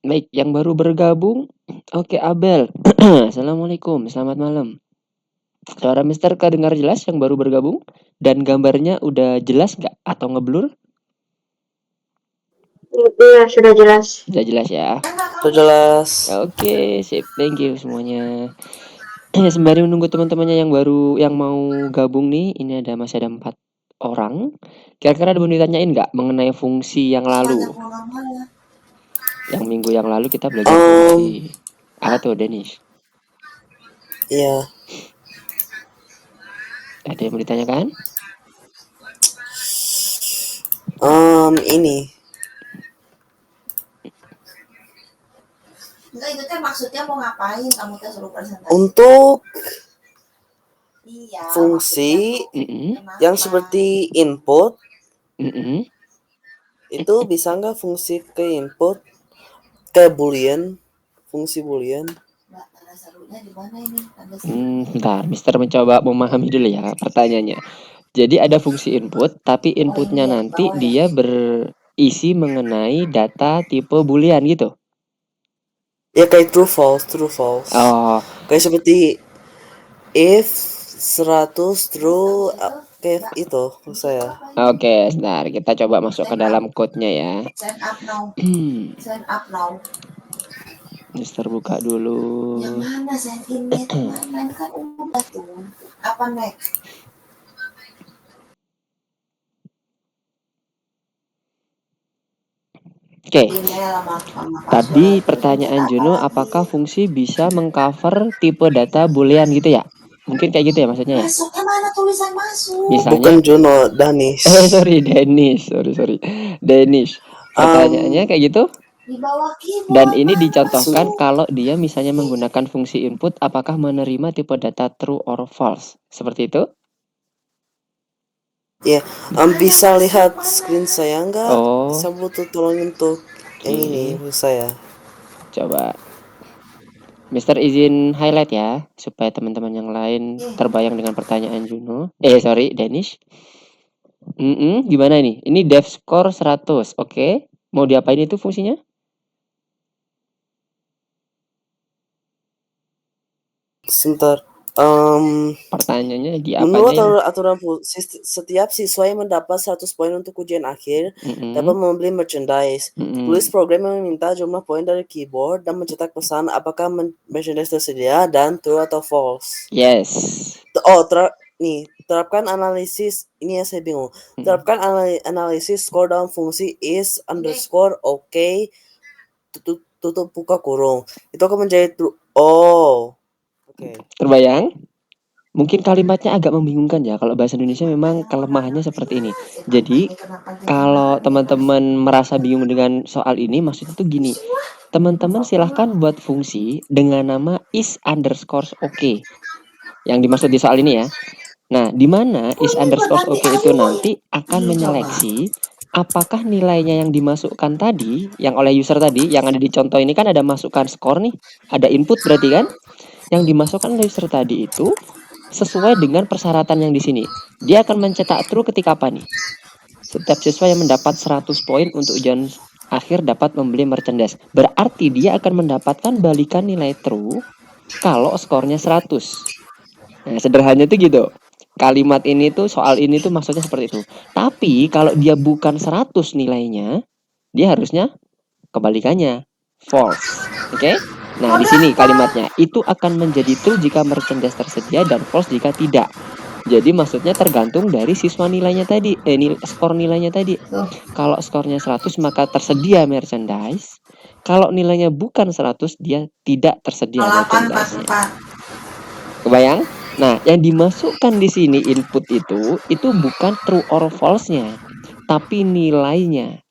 Baik, yang baru bergabung, oke Abel. Assalamualaikum, selamat malam. Suara Mister kedengar jelas yang baru bergabung? Dan gambarnya udah jelas nggak? Atau ngeblur? Iya, sudah jelas. Udah jelas ya. Sudah jelas. Oke, sip. Thank you semuanya. Sembari menunggu teman-temannya yang baru yang mau gabung nih, ini masih ada 4 orang. Kira-kira ada mau ditanyain nggak mengenai fungsi yang lalu? Yang minggu yang lalu kita belajar fungsi. Apa tuh, Denis? Iya. Ada yang mau ditanyakan? Ini. Enggak, itu teh maksudnya mau ngapain kamu teh suruh presentasi? Untuk Iya, fungsi maksudnya yang seperti input, Mm-mm. itu bisa nggak fungsi ke input ke boolean, fungsi boolean? Mbak, tanda serunya di mana ini? Tanda Bentar, Mister mencoba memahami dulu ya pertanyaannya. Jadi ada fungsi input, tapi inputnya nanti dia berisi mengenai data tipe boolean gitu. Ya kayak true false. Oh, Kayak seperti if 100 true, kayak itu maksud saya. oke, sebentar kita coba masuk ke dalam code-nya ya. Send up now. Send up now. Mister buka dulu. Yang mana send in net? Mana kan udah tuh. Apa next? Oke. Email sama Tadi password. pertanyaan Juno, apakah fungsi bisa mengcover tipe data boolean gitu ya? Mungkin kayak gitu ya maksudnya ya? Masuknya mana tulisan masuk? Misalnya, Bukan Juno, Danis. sorry Dennis, sorry. Dennis, pertanyaannya kayak gitu? Di bawah keyboard. Dan ini dicontohkan kalau dia misalnya menggunakan fungsi input, apakah menerima tipe data true or false? Seperti itu? Ya, bisa lihat screen saya nggak? Oh, Saya butuh tolong untuk yang ini maksud saya. coba. Mister izin highlight ya, supaya teman-teman yang lain terbayang dengan pertanyaan Juno. Sorry, Danish. Gimana ini? Ini dev score 100, oke. Mau diapain itu fungsinya? Sebentar. Pertanyaannya Menurut diapain? aturan setiap siswa yang mendapat 100 poin untuk ujian akhir dapat membeli merchandise. Tulis program yang meminta jumlah poin dari keyboard dan mencetak pesan apakah merchandise tersedia dan true atau false. Yes. Terapkan analisis, ini yang saya bingung. Terapkan analisis skor dalam fungsi is underscore okay tutup buka kurung. Itu akan menjadi true. Oh. Oke. Terbayang? Mungkin kalimatnya agak membingungkan ya. Kalau bahasa Indonesia memang kelemahannya seperti ini. Jadi, kalau teman-teman merasa bingung dengan soal ini, maksudnya tuh gini. Teman-teman silahkan buat fungsi dengan nama is underscore okay. Yang dimaksud di soal ini ya. Nah, di mana is underscore okay itu nanti akan menyeleksi apakah nilainya yang dimasukkan tadi, yang oleh user tadi, yang ada di contoh ini kan ada masukkan skor nih, ada input berarti kan? Yang dimasukkan oleh user tadi itu sesuai dengan persyaratan yang di sini. Dia akan mencetak true ketika apa nih? Setiap siswa yang mendapat 100 poin untuk ujian akhir dapat membeli merchandise. Berarti dia akan mendapatkan balikan nilai true kalau skornya 100. Nah, sederhananya itu gitu. Kalimat ini tuh, soal ini tuh maksudnya seperti itu. Tapi kalau dia bukan 100 nilainya, dia harusnya kebalikannya, false. Oke? Nah, di sini kalimatnya, itu akan menjadi true jika merchandise tersedia dan false jika tidak. Jadi maksudnya tergantung dari siswa nilainya tadi, skor nilainya tadi. Kalau skornya 100 maka tersedia merchandise. Kalau nilainya bukan 100 dia tidak tersedia merchandise-nya. Kebayang? Nah, yang dimasukkan di sini input itu bukan true or false-nya, tapi nilainya.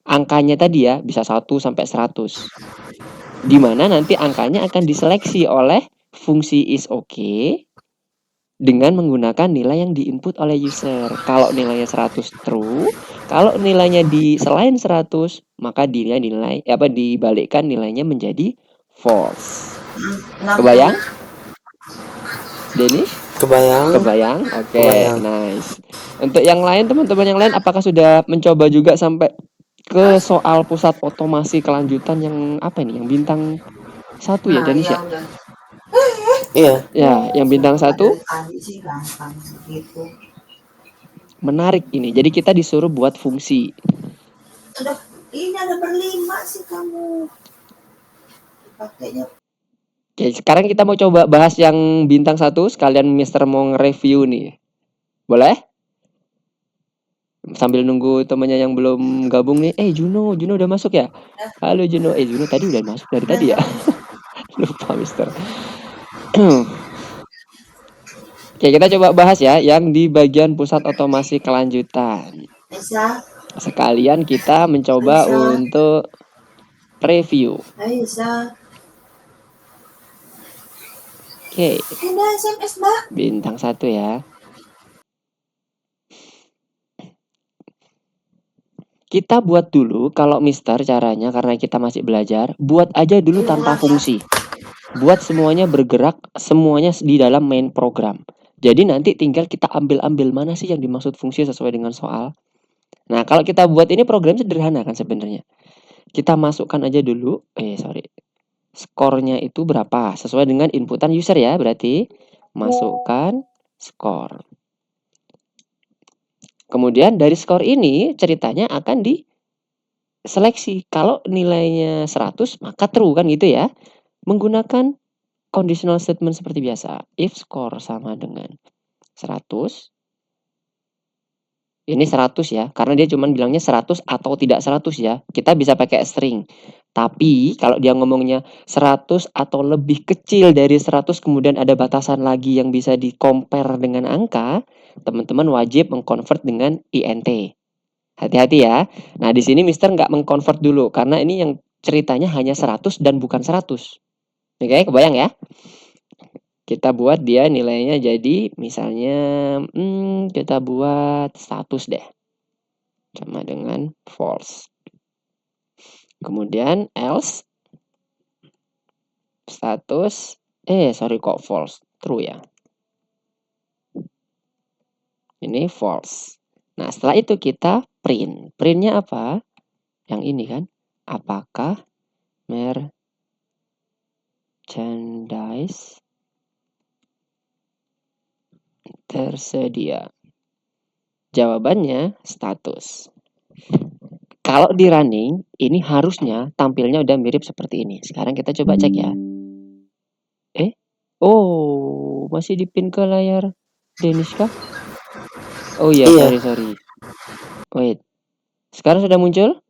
Angkanya tadi ya, bisa 1 sampai 100. Di mana nanti angkanya akan diseleksi oleh fungsi is okay dengan menggunakan nilai yang diinput oleh user. Kalau nilainya 100 true, kalau nilainya di selain 100, maka dibalikkan nilainya menjadi false. Kebayang? Denis? Kebayang? Oke, nice. Untuk yang lain, teman-teman yang lain, apakah sudah mencoba juga sampai ke soal pusat otomasi kelanjutan yang apa ini? Yang bintang 1 ya, Danis ya? Iya. Ya, yang bintang 1. Tadi sih gampang gitu. Menarik ini. Jadi kita disuruh buat fungsi. Ini ada berlima sih kamu. Pakainya. Oke, sekarang kita mau coba bahas yang bintang 1. Sekalian Mister mau nge-review nih. Boleh? Sambil nunggu temannya yang belum gabung nih. Juno udah masuk ya? Halo Juno. Juno tadi udah masuk dari tadi ya? Lupa Mister. Oke, kita coba bahas ya yang di bagian pusat otomasi kelanjutan. Bisa. Sekalian kita mencoba untuk review. Bisa. Oke. Ada SMS, Mbak. Bintang 1 ya. Kita buat dulu kalau Mister caranya karena kita masih belajar, buat aja dulu tanpa fungsi. Buat semuanya bergerak, semuanya di dalam main program. Jadi nanti tinggal kita ambil mana sih yang dimaksud fungsi sesuai dengan soal. Nah, kalau kita buat ini program sederhana kan sebenarnya. Kita masukkan aja dulu, skornya itu berapa sesuai dengan inputan user ya, berarti masukkan skor. Kemudian dari skor ini ceritanya akan diseleksi. Kalau nilainya 100 maka true kan gitu ya. Menggunakan conditional statement seperti biasa. If score sama dengan 100. Ini 100 ya, karena dia cuma bilangnya 100 atau tidak 100 ya. Kita bisa pakai string. Tapi kalau dia ngomongnya 100 atau lebih kecil dari 100 kemudian ada batasan lagi yang bisa di-compare dengan angka, teman-teman wajib mengconvert dengan int. Hati-hati ya. Nah, di sini Mister nggak mengconvert dulu karena ini yang ceritanya hanya 100 dan bukan 100. Oke, kebayang ya? Kita buat dia nilainya jadi misalnya kita buat status deh. Sama dengan false. Kemudian else status false, true ya. Ini false. Nah, setelah itu kita print. Printnya apa? Yang ini kan. Apakah merchandise tersedia? Jawabannya status. Kalau di running, ini harusnya tampilnya udah mirip seperti ini. Sekarang kita coba cek ya. Masih dipin ke layar Denis kah? Oh iya, sorry. Wait. Sekarang sudah muncul?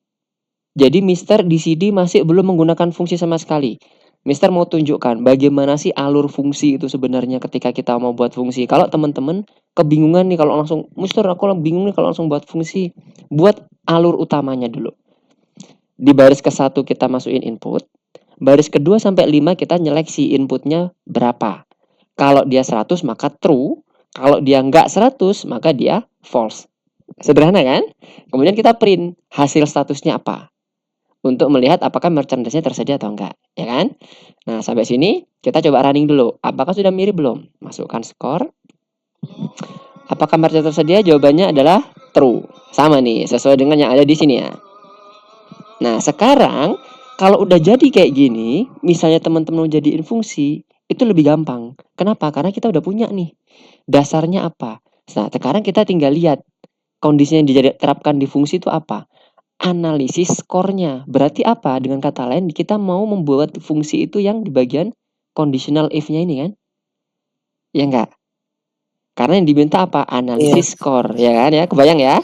Jadi Mister di sini masih belum menggunakan fungsi sama sekali. Mister mau tunjukkan bagaimana sih alur fungsi itu sebenarnya ketika kita mau buat fungsi. Kalau teman-teman kebingungan nih kalau langsung, Mister aku bingung nih kalau langsung buat fungsi. Buat alur utamanya dulu. Di baris ke-1 kita masukin input. Baris ke-2 sampai 5 kita nyeleksi inputnya berapa. Kalau dia 100 maka true. Kalau dia nggak 100 maka dia false. Sederhana kan? Kemudian kita print hasil statusnya apa. Untuk melihat apakah merchandise-nya tersedia atau enggak. Ya kan? Nah, sampai sini kita coba running dulu. Apakah sudah mirip belum? Masukkan skor. Apakah merchandise tersedia? Jawabannya adalah true. Sama nih, sesuai dengan yang ada di sini ya. Nah, sekarang kalau udah jadi kayak gini, misalnya teman-teman mau jadiin fungsi, itu lebih gampang. Kenapa? Karena kita udah punya nih. Dasarnya apa? Nah, sekarang kita tinggal lihat kondisinya yang diterapkan di fungsi itu apa. Analisis skornya. Berarti apa? Dengan kata lain, kita mau membuat fungsi itu yang di bagian conditional if-nya ini kan? Ya enggak? Karena yang diminta apa? Analisis skor. Ya kan ya? Kebayang ya?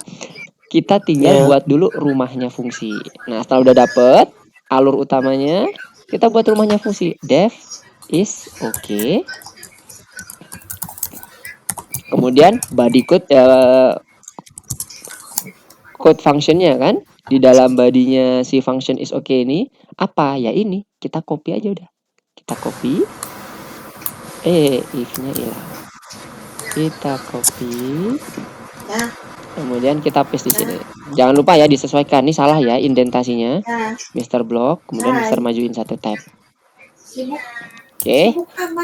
Kita tinggal buat dulu rumahnya fungsi. Nah, setelah udah dapet alur utamanya, kita buat rumahnya fungsi. Def is okay. Kemudian body code functionnya kan. Di dalam body-nya si function is okay ini, apa? Ya ini, kita copy aja udah. Kita copy. If-nya hilang. Kita copy. Kemudian kita paste di sini. Jangan lupa ya disesuaikan. Ini salah ya indentasinya. Mister Block, kemudian Mister majuin 1 tab. Oke.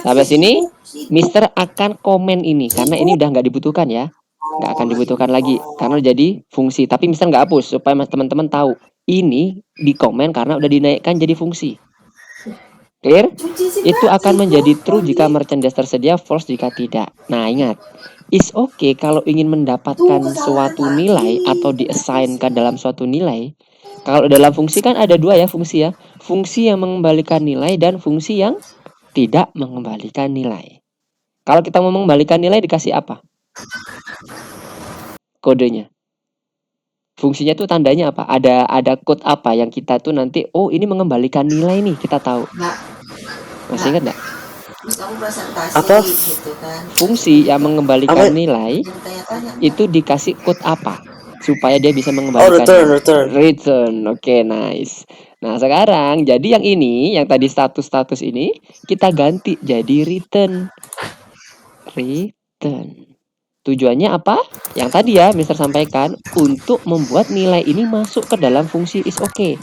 Sampai sini Mister akan komen ini karena ini udah nggak dibutuhkan ya. nggak akan dibutuhkan lagi karena jadi fungsi. Tapi Mister nggak hapus supaya teman-teman tahu ini di komen karena udah dinaikkan jadi fungsi. Clear? Itu akan menjadi true jika merchandise tersedia, false jika tidak. Nah, ingat, is okay kalau ingin mendapatkan suatu nilai atau di-assign-kan dalam suatu nilai. Kalau dalam fungsi kan ada dua ya fungsi ya. Fungsi yang mengembalikan nilai dan fungsi yang tidak mengembalikan nilai. Kalau kita mau mengembalikan nilai dikasih apa? Kodenya. Fungsinya tuh tandanya apa? Ada code apa yang kita tuh nanti, oh ini mengembalikan nilai nih, kita tahu. Masih ingat nggak? Apa? Gitu kan. Fungsi yang mengembalikan nilai itu dikasih code apa supaya dia bisa mengembalikan return. Oke, nice. Nah, sekarang jadi yang ini, yang tadi status ini kita ganti jadi return. Tujuannya apa? Yang tadi ya Mister sampaikan, untuk membuat nilai ini masuk ke dalam fungsi is okay.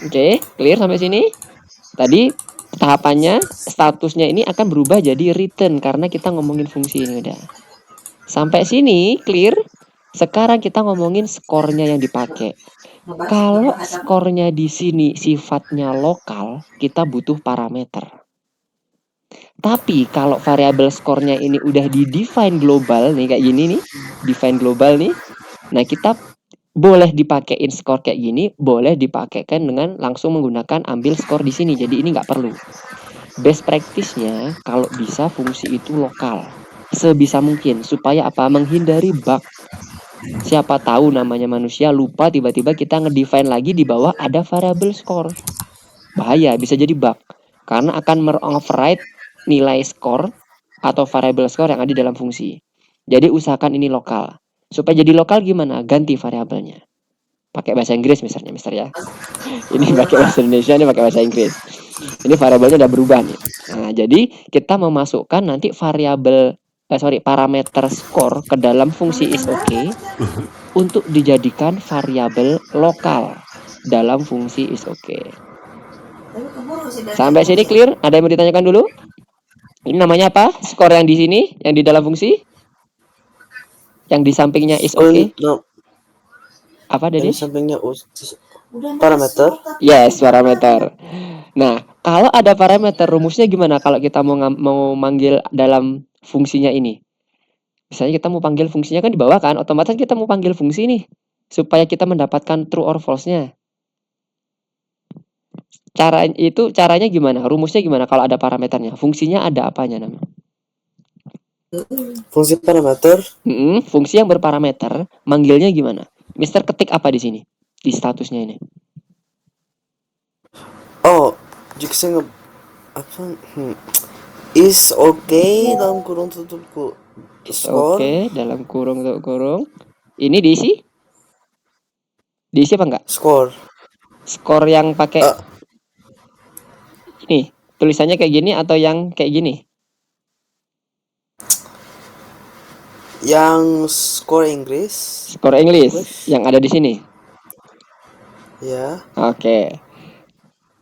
Oke, clear sampai sini? Tadi tahapannya, statusnya ini akan berubah jadi return karena kita ngomongin fungsi ini udah. Sampai sini clear? Sekarang kita ngomongin skornya yang dipakai. Kalau skornya di sini sifatnya lokal, kita butuh parameter. Tapi kalau variabel skornya ini udah di define global nih kayak gini nih, define global nih. Nah, kita boleh dipakein skor kayak gini, boleh dipakaikan dengan langsung menggunakan ambil skor di sini. Jadi ini nggak perlu. Best practice-nya kalau bisa fungsi itu lokal. Sebisa mungkin supaya apa? Menghindari bug. Siapa tahu namanya manusia lupa tiba-tiba kita ngedefine lagi di bawah ada variabel skor. Bahaya, bisa jadi bug. Karena akan mer-override nilai skor atau variabel skor yang ada di dalam fungsi. Jadi usahakan ini lokal. Supaya jadi lokal gimana? Ganti variabelnya. Pakai bahasa Inggris misalnya, Mister ya. Ini pakai bahasa Indonesia, ini pakai bahasa Inggris. Ini variabelnya udah berubah nih. Nah, jadi kita memasukkan nanti parameter skor ke dalam fungsi is okay untuk dijadikan variabel lokal dalam fungsi is okay. Sampai sini clear? Ada yang mau ditanyakan dulu? Ini namanya apa? Skor yang di sini, yang di dalam fungsi? Yang di sampingnya is okay? Apa tadi? Yang di sampingnya parameter. Yes, parameter. Nah, kalau ada parameter, rumusnya gimana kalau kita mau manggil dalam fungsinya ini? Misalnya kita mau panggil fungsinya kan di bawah kan, otomatis kita mau panggil fungsi nih supaya kita mendapatkan true or false-nya. Caranya gimana? Rumusnya gimana kalau ada parameternya? Fungsinya ada apanya namanya? Fungsi parameter. Fungsi yang berparameter, manggilnya gimana? Mister ketik apa di sini? Di statusnya ini. Oh, jika saya is okay dalam kurung tutupku. Oke, dalam kurung tutup kurung. Ini diisi? Diisi apa enggak? Skor yang pakai ini, tulisannya kayak gini atau yang kayak gini? Yang skor Inggris. Skor English yang ada di sini. Ya. Oke.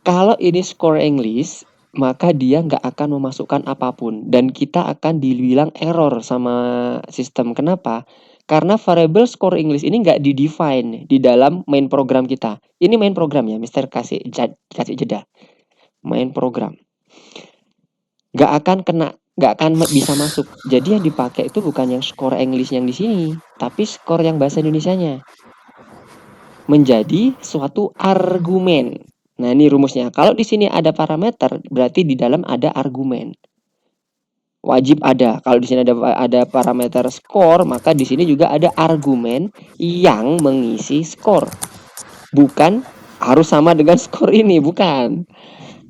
Kalau ini skor English, maka dia nggak akan memasukkan apapun dan kita akan dibilang error sama sistem. Kenapa? Karena variable skor English ini nggak di-define di dalam main program kita. Ini main program ya, Mister kasih jeda. Main program. Nggak akan bisa masuk. Jadi yang dipakai itu bukan yang skor English yang di sini, tapi skor yang bahasa Indonesianya. Menjadi suatu argumen. Nah, ini rumusnya. Kalau di sini ada parameter, berarti di dalam ada argumen. Wajib ada. Kalau di sini ada parameter skor, maka di sini juga ada argumen yang mengisi skor. Bukan harus sama dengan skor ini, bukan.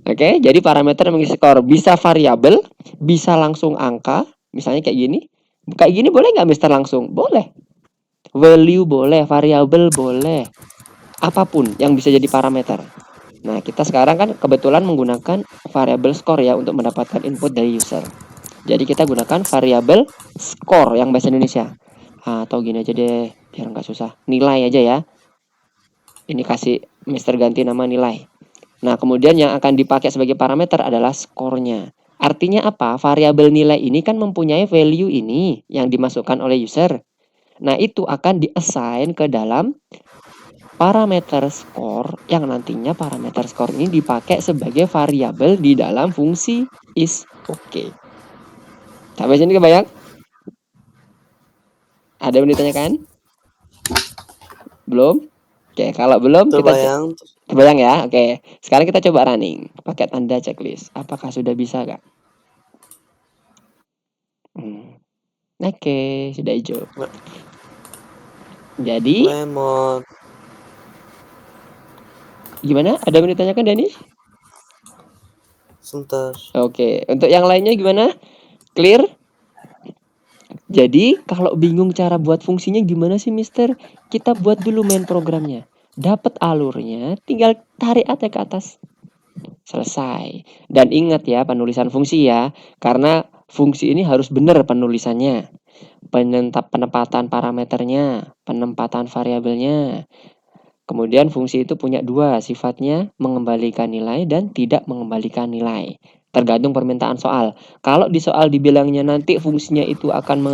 Oke, jadi parameter yang mengisi skor bisa variabel, bisa langsung angka, misalnya kayak gini. Kayak gini boleh nggak Mister langsung? Boleh. Value boleh, variabel boleh. Apapun yang bisa jadi parameter. Nah, kita sekarang kan kebetulan menggunakan variabel skor ya untuk mendapatkan input dari user. Jadi kita gunakan variabel skor yang bahasa Indonesia. Atau gini aja deh, biar nggak susah. Nilai aja ya. Ini kasih Mister ganti nama nilai. Nah, kemudian yang akan dipakai sebagai parameter adalah skornya. Artinya apa? Variabel nilai ini kan mempunyai value ini yang dimasukkan oleh user. Nah, itu akan di-assign ke dalam parameter score yang nantinya parameter score ini dipakai sebagai variabel di dalam fungsi is. Oke. Sampai sini kebayang? Ada yang ditanyakan? Belum? Oke, kalau belum kita Terbayang. kebayang ya. Oke. Sekarang kita coba running pakai tanda checklist. Apakah sudah bisa, Kak? Oke, sudah hijau. Jadi Lemon. gimana? Ada yang ditanyakan, Denis? Sebentar. Oke, untuk yang lainnya gimana? Clear? Jadi kalau bingung cara buat fungsinya gimana sih, Mister? Kita buat dulu main programnya. Dapat alurnya, tinggal tarik aja ke atas. Selesai. Dan ingat ya penulisan fungsi ya, karena fungsi ini harus benar penulisannya. Penempatan parameternya, penempatan variabelnya. Kemudian fungsi itu punya dua, sifatnya mengembalikan nilai dan tidak mengembalikan nilai. Tergantung permintaan soal. Kalau di soal dibilangnya nanti fungsinya itu akan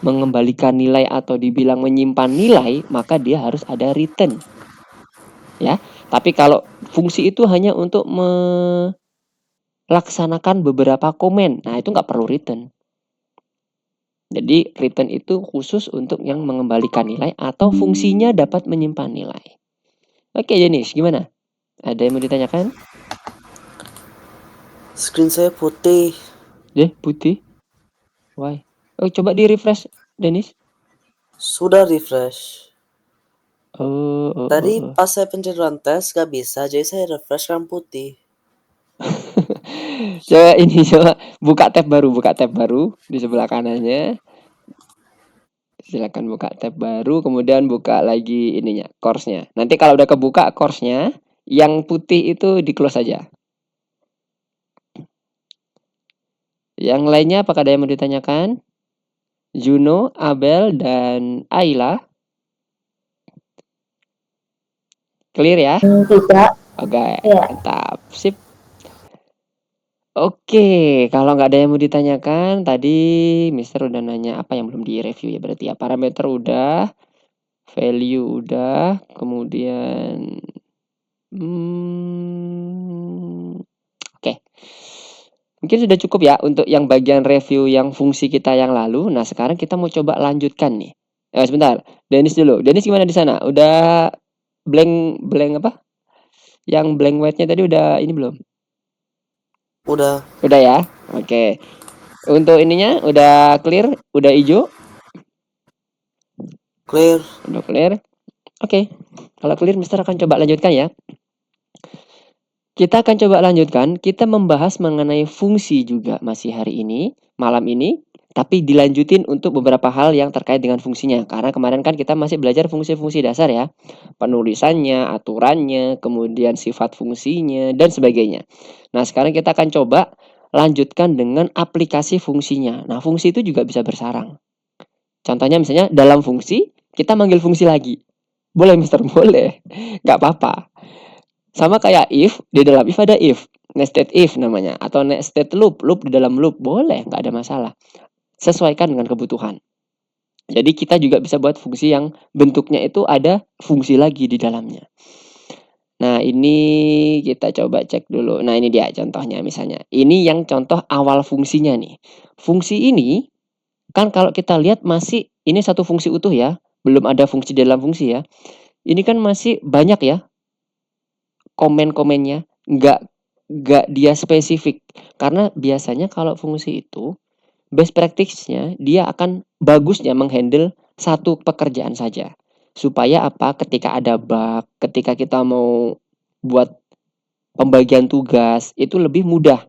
mengembalikan nilai atau dibilang menyimpan nilai, maka dia harus ada return. Ya, tapi kalau fungsi itu hanya untuk melaksanakan beberapa komen, nah itu nggak perlu return. Jadi return itu khusus untuk yang mengembalikan nilai atau fungsinya dapat menyimpan nilai. Oke, Jenis, gimana? Ada yang mau ditanyakan? Screen saya putih. Putih? Why? Oh, coba di-refresh, Denis. Sudah refresh. Oh. Tadi pas saya pencet run test gak bisa, jadi saya refresh kan putih. Coba buka tab baru di sebelah kanannya. Silakan buka tab baru, kemudian buka lagi ininya, course-nya. Nanti kalau udah kebuka course-nya, yang putih itu di-close saja. Yang lainnya apakah ada yang mau ditanyakan? Juno, Abel, dan Ayla. Clear ya? Tidak. Oke, Ya. mantap. Sip. Oke, kalau nggak ada yang mau ditanyakan, tadi Mister udah nanya apa yang belum di-review ya berarti ya. Parameter udah, value udah, kemudian oke. Mungkin sudah cukup ya untuk yang bagian review yang fungsi kita yang lalu. Nah, sekarang kita mau coba lanjutkan nih. Sebentar, Denis dulu. Denis gimana di sana? Udah blank apa? Yang blank white-nya tadi udah ini belum? Udah. Udah ya? Oke. Untuk ininya udah clear? Udah hijau? Clear. Udah clear? Oke. Kalau clear, Mister akan coba lanjutkan ya. Kita akan coba lanjutkan. Kita membahas mengenai fungsi juga masih hari ini, malam ini. Tapi dilanjutin untuk beberapa hal yang terkait dengan fungsinya. Karena kemarin kan kita masih belajar fungsi-fungsi dasar ya. Penulisannya, aturannya, kemudian sifat fungsinya, dan sebagainya. Nah, sekarang kita akan coba lanjutkan dengan aplikasi fungsinya. Nah, fungsi itu juga bisa bersarang. Contohnya misalnya dalam fungsi, kita manggil fungsi lagi. Boleh, Mister? Boleh. Nggak apa-apa. Sama kayak if, di dalam if ada if. Nested if namanya. Atau nested loop. Loop di dalam loop. Boleh, nggak ada masalah. Sesuaikan dengan kebutuhan. Jadi kita juga bisa buat fungsi yang bentuknya itu ada fungsi lagi di dalamnya. Nah, ini kita coba cek dulu. Nah, ini dia contohnya misalnya. Ini yang contoh awal fungsinya nih. Fungsi ini, kan kalau kita lihat masih, ini satu fungsi utuh ya. Belum ada fungsi dalam fungsi ya. Ini kan masih banyak ya komen-komennya. Nggak dia spesifik. Karena biasanya kalau fungsi itu, best practice-nya dia akan bagusnya menghandle satu pekerjaan saja. Supaya apa? Ketika ada bug, ketika kita mau buat pembagian tugas, itu lebih mudah.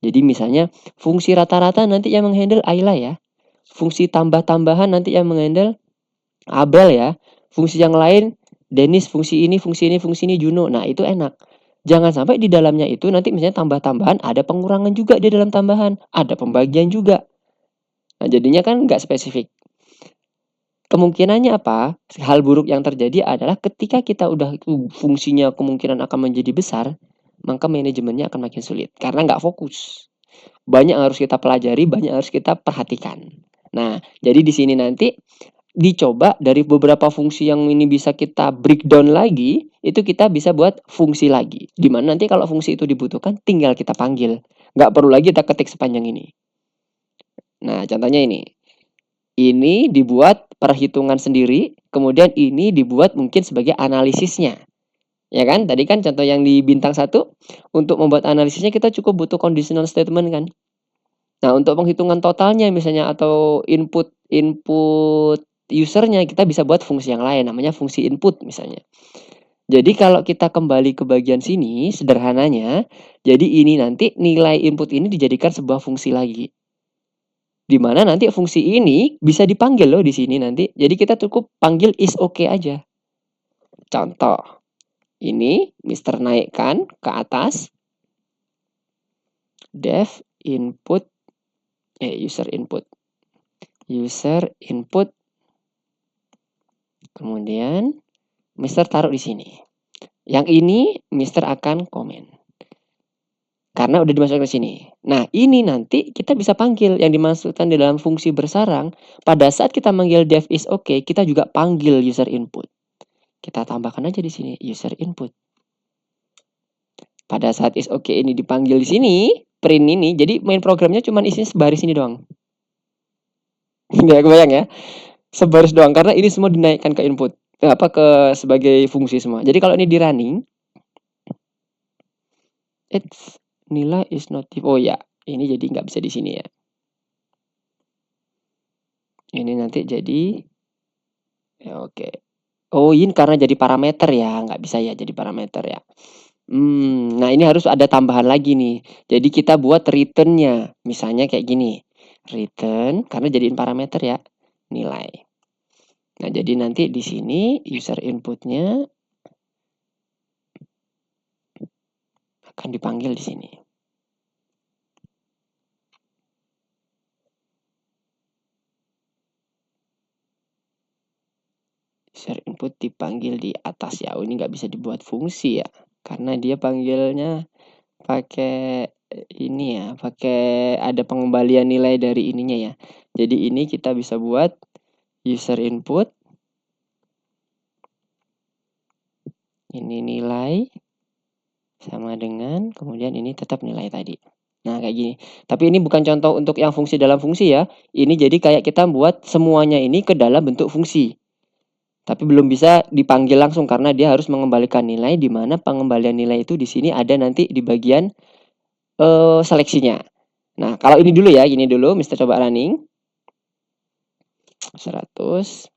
Jadi misalnya fungsi rata-rata nanti yang menghandle Ayla ya. Fungsi tambah-tambahan nanti yang menghandle Abel ya. Fungsi yang lain Denis, fungsi ini Juno. Nah, itu enak. Jangan sampai di dalamnya itu nanti misalnya tambah-tambahan ada pengurangan juga di dalam tambahan, ada pembagian juga. Nah, jadinya kan nggak spesifik. Kemungkinannya apa? Hal buruk yang terjadi adalah ketika kita udah fungsinya kemungkinan akan menjadi besar, maka manajemennya akan makin sulit karena nggak fokus. Banyak yang harus kita pelajari, banyak yang harus kita perhatikan. Nah, jadi di sini nanti dicoba dari beberapa fungsi yang ini bisa kita breakdown lagi, itu kita bisa buat fungsi lagi. Dimana nanti kalau fungsi itu dibutuhkan, tinggal kita panggil. Nggak perlu lagi kita ketik sepanjang ini. Nah, contohnya ini. Ini dibuat perhitungan sendiri, kemudian ini dibuat mungkin sebagai analisisnya. Ya kan? Tadi kan contoh yang di bintang 1, untuk membuat analisisnya kita cukup butuh conditional statement kan. Nah, untuk penghitungan totalnya misalnya atau input usernya, kita bisa buat fungsi yang lain, namanya fungsi input misalnya. Jadi kalau kita kembali ke bagian sini, sederhananya, jadi ini nanti nilai input ini dijadikan sebuah fungsi lagi. Di mana nanti fungsi ini bisa dipanggil loh di sini nanti. Jadi kita cukup panggil is okay aja. Contoh, ini Mr. naikkan ke atas, dev input, user input, kemudian Mr. taruh di sini. Yang ini Mr. akan komen. Karena udah dimasukkan ke sini. Nah, ini nanti kita bisa panggil yang dimasukkan di dalam fungsi bersarang. Pada saat kita manggil dev is okay, kita juga panggil user input. Kita tambahkan aja di sini user input. Pada saat is okay ini dipanggil di sini, print ini, jadi main programnya cuma isinya sebaris ini doang. Nggak kebayang ya? Sebaris doang karena ini semua dinaikkan ke input. Ke sebagai fungsi semua. Jadi kalau ini di running, nilai is not, oh ya, ini jadi nggak bisa di sini ya. Ini nanti jadi, ya oke. Oh ini karena jadi parameter ya, nggak bisa ya jadi parameter ya. Nah ini harus ada tambahan lagi nih. Jadi kita buat returnnya, misalnya kayak gini, return karena jadiin parameter ya, nilai. Nah jadi nanti di sini user inputnya akan dipanggil di sini. User input dipanggil di atas ya. Oh ini nggak bisa dibuat fungsi ya, karena dia panggilnya pakai ini ya, pakai ada pengembalian nilai dari ininya ya. Jadi ini kita bisa buat user input, ini nilai sama dengan, kemudian ini tetap nilai tadi. Nah kayak gini. Tapi ini bukan contoh untuk yang fungsi dalam fungsi ya. Ini jadi kayak kita buat semuanya ini ke dalam bentuk fungsi. Tapi belum bisa dipanggil langsung karena dia harus mengembalikan nilai, di mana pengembalian nilai itu di sini ada nanti di bagian seleksinya. Nah, kalau ini dulu ya, gini dulu, Mr. coba running. 100.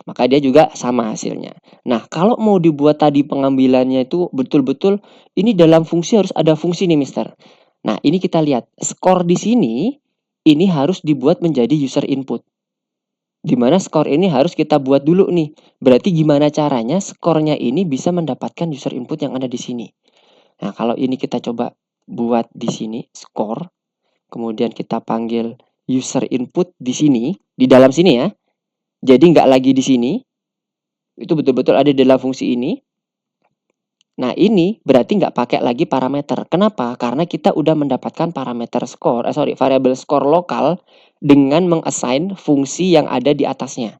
Maka dia juga sama hasilnya. Nah, kalau mau dibuat tadi pengambilannya itu betul-betul ini dalam fungsi harus ada fungsi nih, Mister. Nah, ini kita lihat skor di sini ini harus dibuat menjadi user input. Di mana skor ini harus kita buat dulu nih. Berarti gimana caranya skornya ini bisa mendapatkan user input yang ada di sini. Nah, kalau ini kita coba buat di sini skor, kemudian kita panggil user input di sini, di dalam sini ya. Jadi nggak lagi di sini. Itu betul-betul ada di dalam fungsi ini. Nah, ini berarti nggak pakai lagi parameter. Kenapa? Karena kita udah mendapatkan parameter skor, variabel skor lokal dengan mengassign fungsi yang ada di atasnya.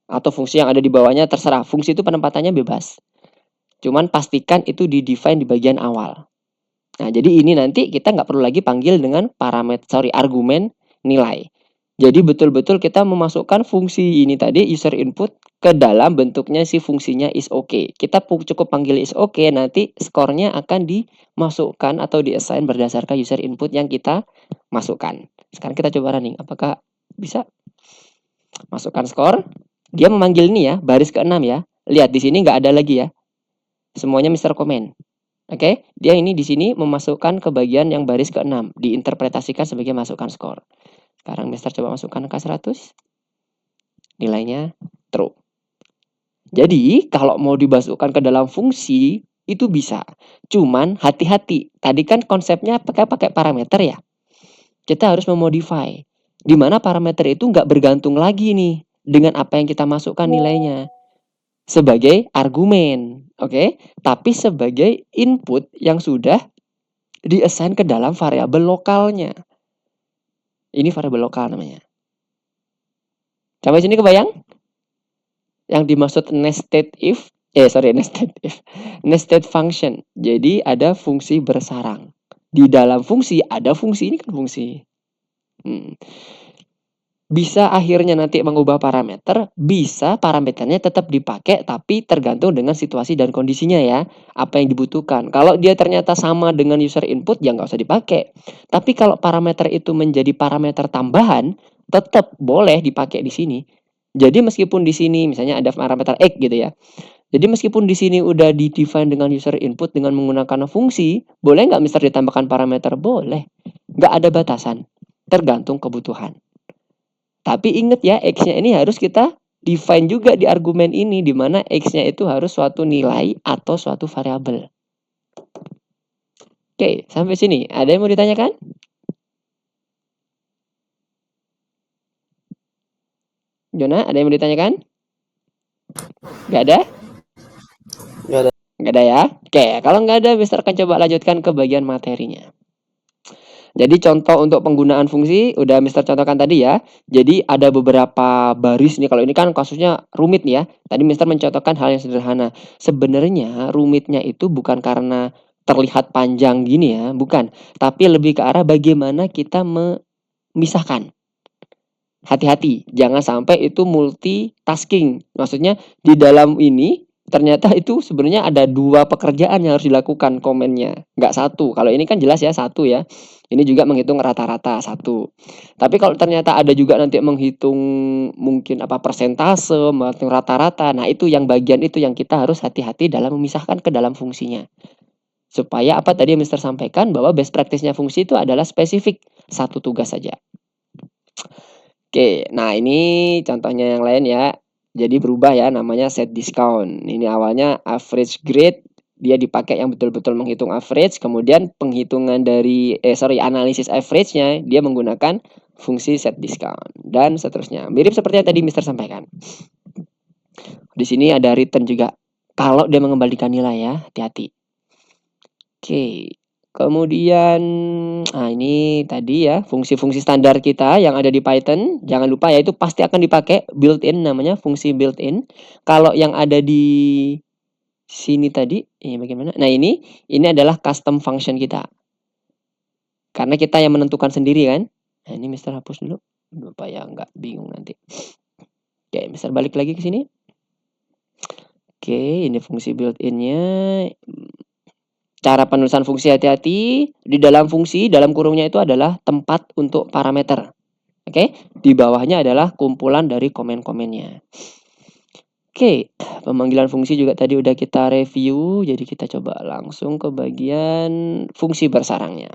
Atau fungsi yang ada di bawahnya, terserah. Fungsi itu penempatannya bebas. Cuman pastikan itu di-define di bagian awal. Nah, jadi ini nanti kita nggak perlu lagi panggil dengan argumen nilai. Jadi betul-betul kita memasukkan fungsi ini tadi, user input, ke dalam bentuknya si fungsinya is okay. Kita cukup panggil is okay, nanti skornya akan dimasukkan atau di-assign berdasarkan user input yang kita masukkan. Sekarang kita coba running, apakah bisa? Masukkan skor, dia memanggil ini ya, baris ke-6 ya. Lihat di sini nggak ada lagi ya. Semuanya Mr. Comment. Oke, dia ini di sini memasukkan ke bagian yang baris ke-6, diinterpretasikan sebagai masukkan skor. Sekarang Mister coba masukkan angka 100. Nilainya true. Jadi, kalau mau dimasukkan ke dalam fungsi, itu bisa. Cuman hati-hati. Tadi kan konsepnya pakai parameter ya. Kita harus memodify. Di mana parameter itu nggak bergantung lagi nih dengan apa yang kita masukkan nilainya. sebagai argumen, oke? Tapi sebagai input yang sudah di-assign ke dalam variabel lokalnya. Ini variabel lokal namanya. Sampai sini kebayang? Yang dimaksud nested function. Jadi ada fungsi bersarang. Di dalam fungsi ada fungsi, ini kan fungsi. Bisa akhirnya nanti mengubah parameter, bisa parameternya tetap dipakai tapi tergantung dengan situasi dan kondisinya ya, apa yang dibutuhkan. Kalau dia ternyata sama dengan user input ya nggak usah dipakai. Tapi kalau parameter itu menjadi parameter tambahan, tetap boleh dipakai di sini. Jadi meskipun di sini misalnya ada parameter X gitu ya. Jadi meskipun di sini udah di-define dengan user input dengan menggunakan fungsi, boleh nggak Mister ditambahkan parameter? Boleh. Nggak ada batasan. Tergantung kebutuhan. Tapi ingat ya, X-nya ini harus kita define juga di argumen ini, di mana X-nya itu harus suatu nilai atau suatu variabel. Oke, sampai sini. Ada yang mau ditanyakan? Jona, ada yang mau ditanyakan? Nggak ada? Nggak ada. Nggak ada ya? Oke, kalau nggak ada, Mister akan coba lanjutkan ke bagian materinya. Jadi contoh untuk penggunaan fungsi udah Mister contohkan tadi ya. Jadi ada beberapa baris nih. Kalau ini kan kasusnya rumit nih ya. Tadi Mister mencontohkan hal yang sederhana. Sebenarnya rumitnya itu bukan karena terlihat panjang gini ya, bukan. Tapi lebih ke arah bagaimana kita memisahkan. Hati-hati, jangan sampai itu multitasking. Maksudnya di dalam ini ternyata itu sebenarnya ada 2 pekerjaan yang harus dilakukan komennya, nggak satu. Kalau ini kan jelas ya satu ya. Ini juga menghitung rata-rata satu. Tapi kalau ternyata ada juga nanti menghitung mungkin persentase, menghitung rata-rata. Nah, itu yang bagian itu yang kita harus hati-hati dalam memisahkan ke dalam fungsinya. Supaya apa tadi yang Mister sampaikan bahwa best practice-nya fungsi itu adalah spesifik, satu tugas saja. Oke, nah ini contohnya yang lain ya. Jadi berubah ya, namanya set discount. Ini awalnya average grade, dia dipakai yang betul-betul menghitung average. Kemudian penghitungan dari analisis average-nya dia menggunakan fungsi set discount dan seterusnya. Mirip seperti yang tadi Mister sampaikan. Di sini ada return juga. Kalau dia mengembalikan nilai ya, hati-hati. Oke. Kemudian, ini tadi ya fungsi-fungsi standar kita yang ada di Python. Jangan lupa ya itu pasti akan dipakai built-in namanya fungsi built-in. Kalau yang ada di sini tadi, ini bagaimana? Nah ini adalah custom function kita. Karena kita yang menentukan sendiri kan. Nah ini Mister hapus dulu supaya nggak bingung nanti. Oke, Mister balik lagi ke sini. Oke, ini fungsi built-in-nya. Cara penulisan fungsi hati-hati, di dalam fungsi, dalam kurungnya itu adalah tempat untuk parameter. Oke, di bawahnya adalah kumpulan dari komen-komennya. Oke, pemanggilan fungsi juga tadi udah kita review, jadi kita coba langsung ke bagian fungsi bersarangnya.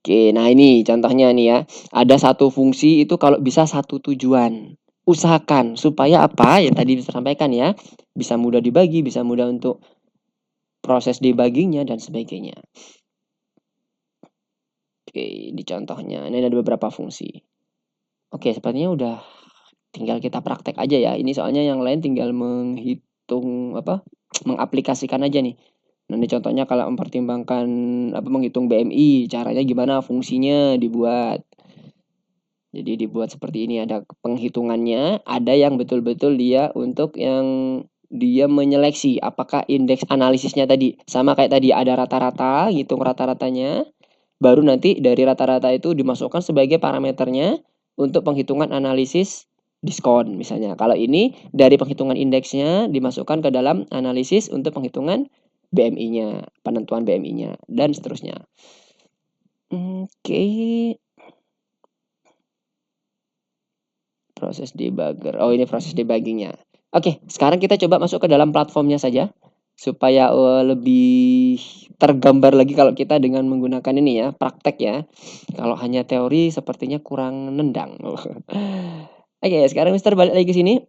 Oke, nah ini contohnya nih ya. Ada satu fungsi itu kalau bisa satu tujuan. Usahakan supaya apa yang tadi bisa sampaikan ya, bisa mudah dibagi, bisa mudah untuk proses debuggingnya dan sebagainya. Oke, di contohnya ini ada beberapa fungsi. Oke, sepertinya udah tinggal kita praktek aja ya. Ini soalnya yang lain tinggal menghitung mengaplikasikan aja nih. Nah, ini contohnya kalau mempertimbangkan menghitung BMI, caranya gimana, fungsinya dibuat. Jadi dibuat seperti ini, ada penghitungannya, ada yang betul-betul dia untuk yang dia menyeleksi apakah indeks analisisnya tadi sama kayak tadi ada rata-rata, hitung rata-ratanya, baru nanti dari rata-rata itu dimasukkan sebagai parameternya untuk penghitungan analisis diskon misalnya. Kalau ini dari penghitungan indeksnya dimasukkan ke dalam analisis untuk penghitungan BMI-nya, penentuan BMI-nya dan seterusnya. Oke. Proses debugger. Oh, ini proses debuggingnya. Oke, sekarang kita coba masuk ke dalam platformnya saja supaya lebih tergambar lagi kalau kita dengan menggunakan ini ya, praktek ya. Kalau hanya teori sepertinya kurang nendang. Oke, sekarang Mister balik lagi ke sini.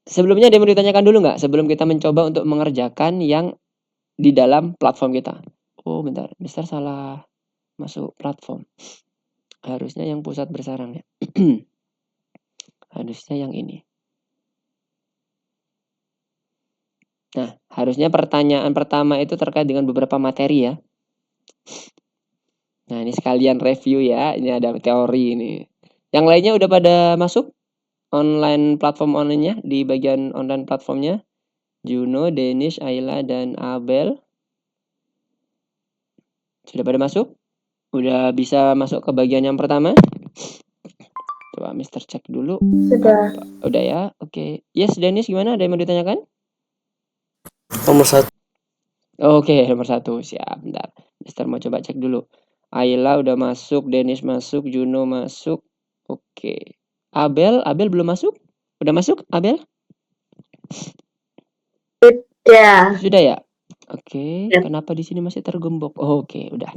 Sebelumnya ada yang mau ditanyakan dulu nggak sebelum kita mencoba untuk mengerjakan yang di dalam platform kita? Oh, bentar. Mister salah masuk platform. Harusnya yang pusat bersarang ya. Harusnya yang ini. Nah, harusnya pertanyaan pertama itu terkait dengan beberapa materi ya. Nah, ini sekalian review ya. Ini ada teori ini. Yang lainnya udah pada masuk online platform online-nya di bagian online platformnya. Juno, Denish, Ayla, dan Abel. Sudah pada masuk? Udah bisa masuk ke bagian yang pertama? Coba Mister cek dulu. Sudah. Udah ya? Oke. Yes, Denish gimana? Ada yang mau ditanyakan? Nomor 1. Oke, nomor 1. Siap, bentar. Mister mau coba cek dulu. Ayla udah masuk, Denish masuk, Juno masuk. Oke. Abel belum masuk? Udah masuk, Abel? Sudah ya? Oke, kenapa di sini masih tergembok? Oke, udah.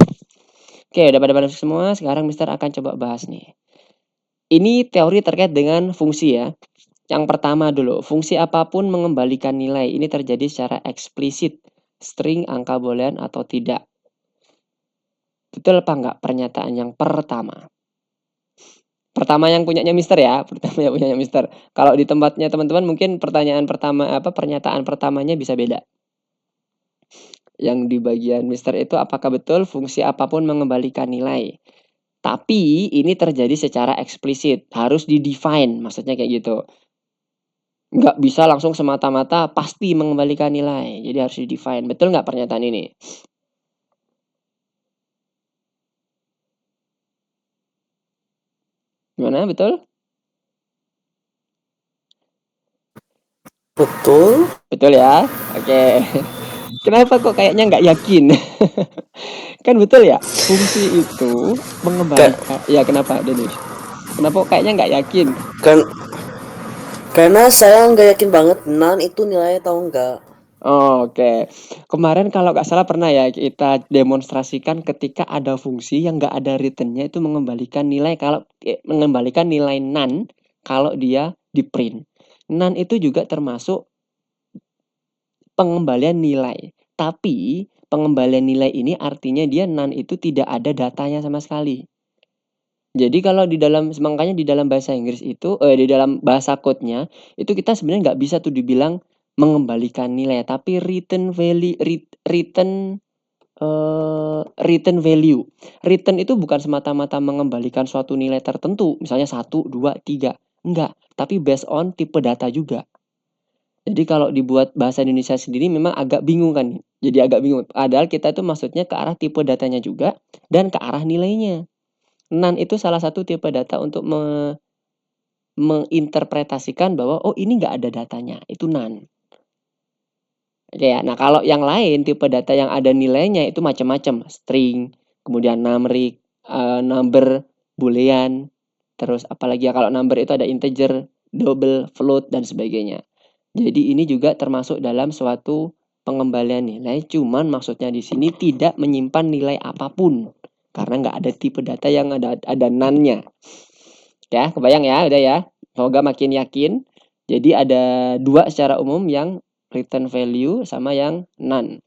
Oke, udah pada masuk semua. Sekarang Mister akan coba bahas nih. Ini teori terkait dengan fungsi ya. Yang pertama dulu, fungsi apapun mengembalikan nilai. Ini terjadi secara eksplisit. String, angka boolean atau tidak. Betul apa enggak pernyataan yang pertama? Pertama yang punyanya Mister ya. Pertama yang punyanya Mister. Kalau di tempatnya teman-teman mungkin pernyataan pertamanya bisa beda. Yang di bagian Mister itu apakah betul fungsi apapun mengembalikan nilai? Tapi ini terjadi secara eksplisit, harus di-define, maksudnya kayak gitu. Nggak bisa langsung semata-mata pasti mengembalikan nilai, jadi harus di-define. Betul nggak pernyataan ini? Gimana, betul? Betul. Betul ya? Oke. Kenapa kok kayaknya nggak yakin? Kan betul ya, fungsi itu mengembalikan. Ya kenapa, Denis? Kenapa kayaknya nggak yakin? Karena saya nggak yakin banget nan itu nilainya atau enggak. Oke. Kemarin kalau nggak salah pernah ya kita demonstrasikan ketika ada fungsi yang nggak ada returnnya itu mengembalikan nilai mengembalikan nilai none kalau dia di print. None itu juga termasuk pengembalian nilai. Tapi pengembalian nilai ini artinya dia none itu tidak ada datanya sama sekali. Jadi kalau makanya di dalam bahasa Inggris itu di dalam bahasa code-nya itu kita sebenarnya nggak bisa tuh dibilang mengembalikan nilai, tapi return value. Return itu bukan semata-mata mengembalikan suatu nilai tertentu, misalnya 1, 2, 3. Enggak, tapi based on tipe data juga. Jadi kalau dibuat bahasa Indonesia sendiri memang agak bingung kan. Jadi agak bingung. Padahal kita itu maksudnya ke arah tipe datanya juga dan ke arah nilainya. None itu salah satu tipe data untuk menginterpretasikan bahwa oh ini nggak ada datanya, itu none. Oke ya. Nah kalau yang lain tipe data yang ada nilainya itu macam-macam, string, kemudian number, boolean, terus apalagi ya kalau number itu ada integer, double, float dan sebagainya. Jadi ini juga termasuk dalam suatu pengembalian nilai, cuman maksudnya di sini tidak menyimpan nilai apapun karena nggak ada tipe data yang ada none-nya. Ya, kebayang ya, udah ya. Semoga makin yakin. Jadi ada 2 secara umum, yang return value sama yang none.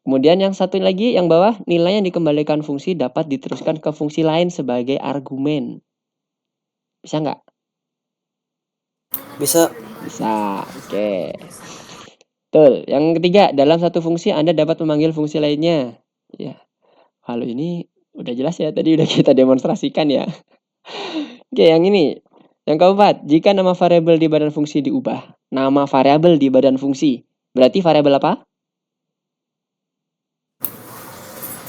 Kemudian yang satu lagi yang bawah, nilai yang dikembalikan fungsi dapat diteruskan ke fungsi lain sebagai argumen. Bisa nggak? Bisa. Bisa, oke. Betul. Yang ketiga, dalam satu fungsi Anda dapat memanggil fungsi lainnya. Ya, kalau ini udah jelas ya, tadi udah kita demonstrasikan ya. Oke, yang ini. Yang keempat, jika nama variabel di badan fungsi diubah. Nama variabel di badan fungsi. Berarti variabel apa?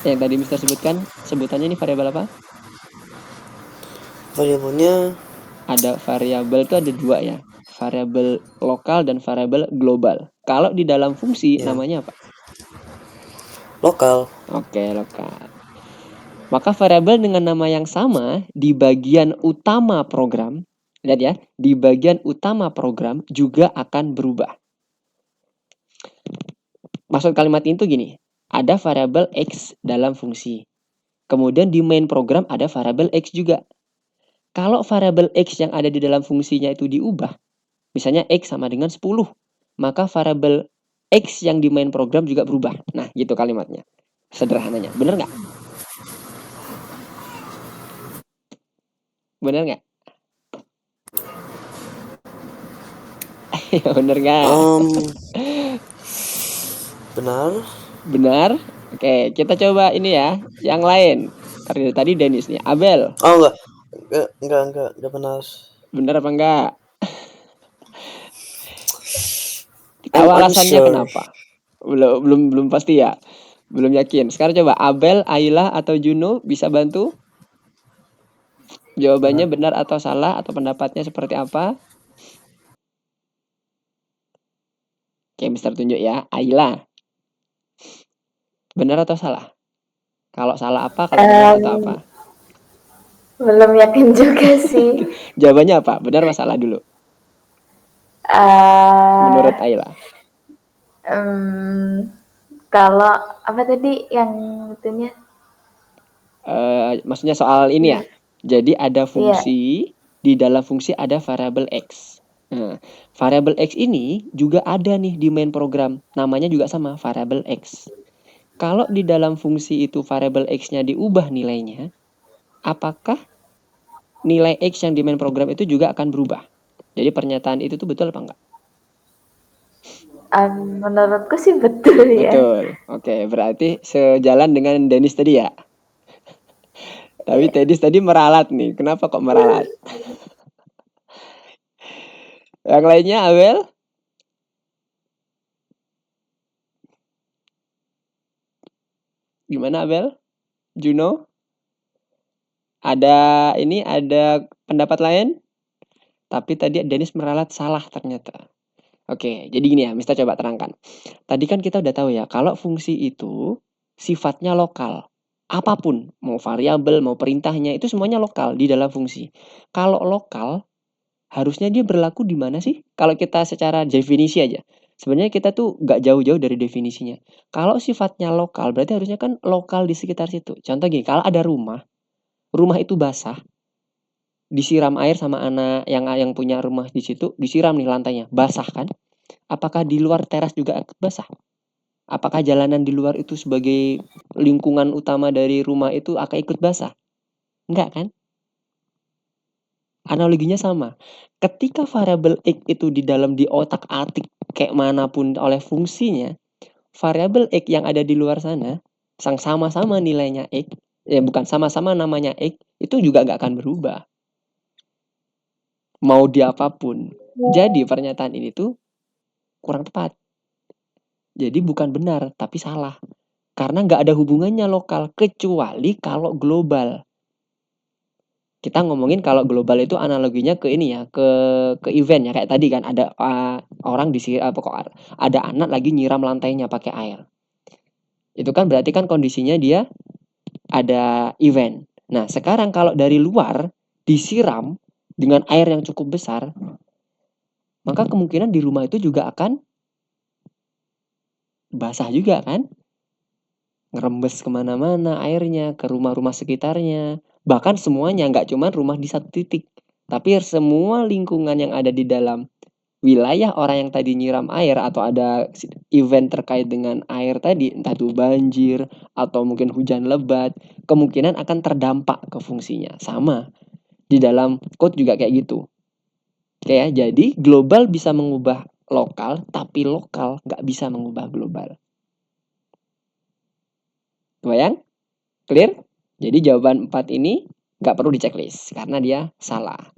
Yang tadi Mister sebutkan, sebutannya ini variabel apa? Variabelnya ada variabel itu ada 2 ya. Variabel lokal dan variabel global. Kalau di dalam fungsi namanya apa? Lokal. Oke, lokal. Maka variabel dengan nama yang sama di bagian utama program, lihat ya, di bagian utama program juga akan berubah. Maksud kalimat itu gini, ada variabel X dalam fungsi. Kemudian di main program ada variabel X juga. Kalau variabel X yang ada di dalam fungsinya itu diubah, misalnya X sama dengan 10, maka variabel X yang di main program juga berubah. Nah, gitu kalimatnya. Sederhananya. Bener nggak? Bener nggak? Bener nggak? Benar. Benar. Oke, kita coba ini ya, yang lain. Tadi Dennis nih, Abel. Oh enggak benar. Benar apa enggak? I'm Tahu alasannya unsure. kenapa? Belum pasti ya. Belum yakin. Sekarang coba Abel, Ayla atau Juno bisa bantu? Jawabannya benar atau salah atau pendapatnya seperti apa? Oke, Mister tunjuk ya. Ayla. Benar atau salah? Kalau salah apa? Kalau benar atau apa? Belum yakin juga sih. Jawabannya apa? Benar atau salah dulu? Menurut Ayla. Kalau apa tadi yang itunya? Maksudnya soal ini ya. Jadi ada fungsi, di dalam fungsi ada variabel X. Nah, variabel X ini juga ada nih di main program. Namanya juga sama, variabel X. Kalau di dalam fungsi itu variabel X-nya diubah nilainya, apakah nilai X yang di main program itu juga akan berubah? Jadi pernyataan itu tuh betul apa enggak? Menurutku sih betul ya. Betul. Oke, berarti sejalan dengan Dennis tadi ya. Tapi Dennis tadi meralat nih. Kenapa kok meralat? Yang lainnya, Abel? Gimana, Abel? Juno? Ada pendapat lain? Tapi tadi Dennis meralat salah ternyata. Oke, jadi gini ya, Mister coba terangkan. Tadi kan kita udah tahu ya, kalau fungsi itu sifatnya lokal. Apapun, mau variabel, mau perintahnya, itu semuanya lokal di dalam fungsi. Kalau lokal, harusnya dia berlaku di mana sih? Kalau kita secara definisi aja. Sebenarnya kita tuh nggak jauh-jauh dari definisinya. Kalau sifatnya lokal, berarti harusnya kan lokal di sekitar situ. Contoh gini, kalau ada rumah itu basah, disiram air sama anak yang punya rumah di situ, disiram nih lantainya, basah kan? Apakah di luar teras juga ikut basah? Apakah jalanan di luar itu sebagai lingkungan utama dari rumah itu akan ikut basah? Enggak kan? Analoginya sama. Ketika variabel X itu di dalam di otak-atik kayak manapun oleh fungsinya, variabel X yang ada di luar sana, sang sama-sama nilainya X, bukan sama-sama namanya X, itu juga nggak akan berubah. Mau di apapun. Jadi pernyataan ini tuh kurang tepat. Jadi bukan benar, tapi salah. Karena nggak ada hubungannya lokal, kecuali kalau global. Kita ngomongin kalau global itu analoginya ke ini ya, ke event ya, kayak tadi kan ada orang ada anak lagi nyiram lantainya pakai air. Itu kan berarti kan kondisinya dia ada event. Nah, sekarang kalau dari luar disiram dengan air yang cukup besar, maka kemungkinan di rumah itu juga akan basah juga kan? Ngerembes kemana-mana airnya, ke rumah-rumah sekitarnya. Bahkan semuanya, nggak cuma rumah di satu titik. Tapi semua lingkungan yang ada di dalam wilayah orang yang tadi nyiram air atau ada event terkait dengan air tadi, entah itu banjir atau mungkin hujan lebat, kemungkinan akan terdampak ke fungsinya. Sama, di dalam code juga kayak gitu. Oke ya, jadi global bisa mengubah lokal, tapi lokal nggak bisa mengubah global. Kebayang? Clear? Jadi jawaban 4 ini nggak perlu di checklist karena dia salah.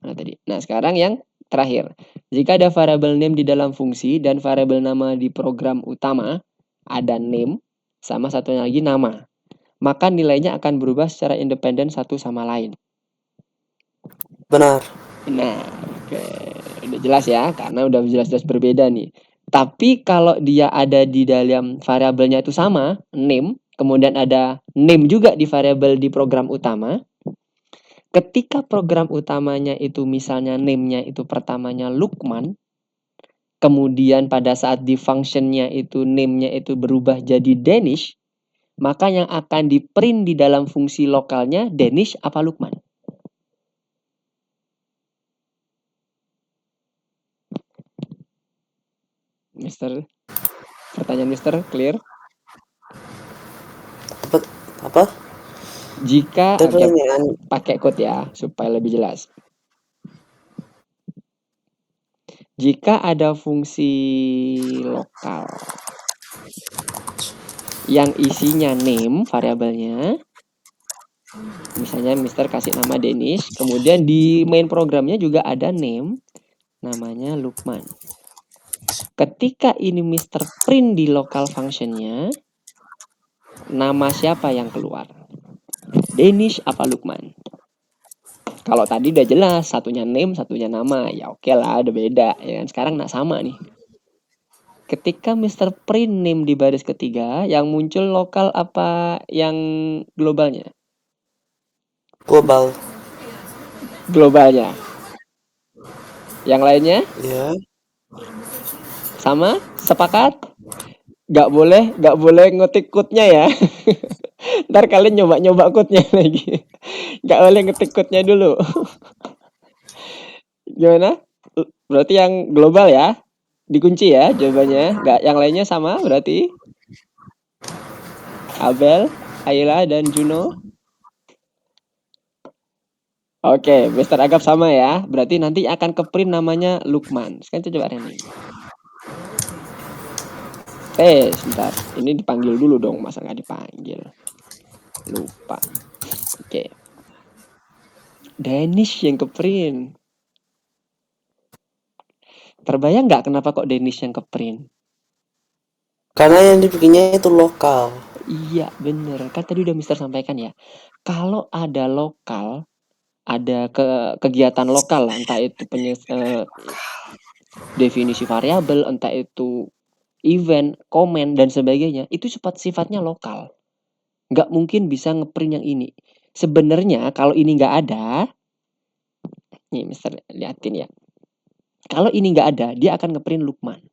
Mana tadi? Nah, sekarang yang terakhir. Jika ada variabel name di dalam fungsi dan variabel nama di program utama, ada name sama satunya lagi nama, maka nilainya akan berubah secara independen satu sama lain. Benar. Nah, oke. Udah jelas ya, karena udah jelas-jelas berbeda nih. Tapi kalau dia ada di dalam variabelnya itu sama, name, kemudian ada name juga di variabel di program utama, ketika program utamanya itu misalnya name-nya itu pertamanya Lukman, kemudian pada saat di function-nya itu name-nya itu berubah jadi Danish, maka yang akan di print di dalam fungsi lokalnya Danish apa Lukman? Mister, pertanyaan Mister clear? Apa? Jika Pertanyaan. pakai code ya supaya lebih jelas. Jika ada fungsi lokal yang isinya name variabelnya. Misalnya Mister kasih nama Denish, kemudian di main programnya juga ada name namanya Lukman. Ketika ini Mister print di local functionnya, nama siapa yang keluar? Denish apa Lukman? Kalau tadi udah jelas, satunya name, satunya nama, ya oke lah, udah beda ya kan. Sekarang nggak sama nih. Ketika Mister print name di baris ketiga, yang muncul lokal apa yang globalnya? Global. Globalnya. Yang lainnya? Ya. Sama? Sepakat? Gak boleh ngetik code-nya ya. Ntar kalian nyoba code-nya lagi. Gak boleh ngetik code-nya dulu. Gimana? Berarti yang global ya? Dikunci ya jawabannya. Gak yang lainnya sama berarti? Abel, Ayla, dan Juno. Oke, Mister Agap sama ya. Berarti nanti akan ke print namanya Lukman. Sekarang coba running. Sebentar. Ini dipanggil dulu dong. Masa nggak dipanggil? Lupa. Oke. Danish yang ke print. Terbayang nggak kenapa kok Danish yang ke print? Karena yang dibikinnya itu lokal. Iya, bener. Kan tadi udah Mister sampaikan ya. Kalau ada lokal, ada kegiatan lokal lah, entah itu definisi variabel, entah itu event, komen, dan sebagainya, itu sifatnya lokal. Nggak mungkin bisa ngeprint yang ini. Sebenarnya kalau ini nggak ada, nih Mister liatin ya. Kalau ini nggak ada, dia akan ngeprint Lukman.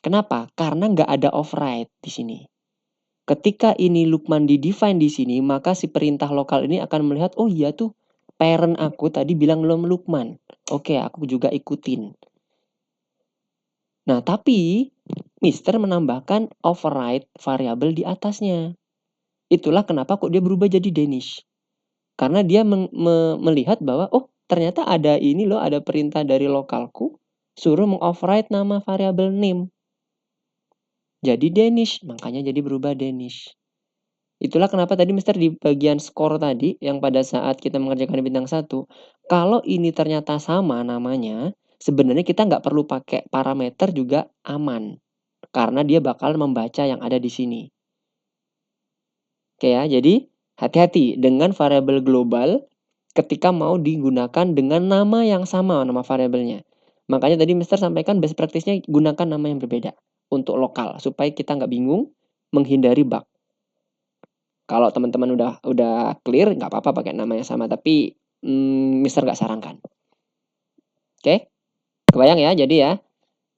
Kenapa? Karena nggak ada override di sini. Ketika ini Lukman di-define di sini, maka si perintah lokal ini akan melihat, oh iya tuh, parent aku tadi bilang belum Lukman. Oke, aku juga ikutin. Nah, tapi Mister menambahkan override variabel di atasnya. Itulah kenapa kok dia berubah jadi Danish. Karena dia melihat bahwa, oh ternyata ada ini loh, ada perintah dari lokalku, suruh mengoverride nama variabel name. Jadi Danish, makanya jadi berubah Danish. Itulah kenapa tadi Mister di bagian skor tadi, yang pada saat kita mengerjakan bintang 1, kalau ini ternyata sama namanya, sebenarnya kita nggak perlu pakai parameter juga aman. Karena dia bakal membaca yang ada di sini. Oke ya, jadi hati-hati dengan variabel global ketika mau digunakan dengan nama yang sama, nama variabelnya. Makanya tadi Mister sampaikan best practice-nya gunakan nama yang berbeda untuk lokal, supaya kita nggak bingung, menghindari bug. Kalau teman-teman udah clear, nggak apa-apa pakai nama yang sama, tapi Mister nggak sarankan. Oke? Kebayang ya, jadi ya,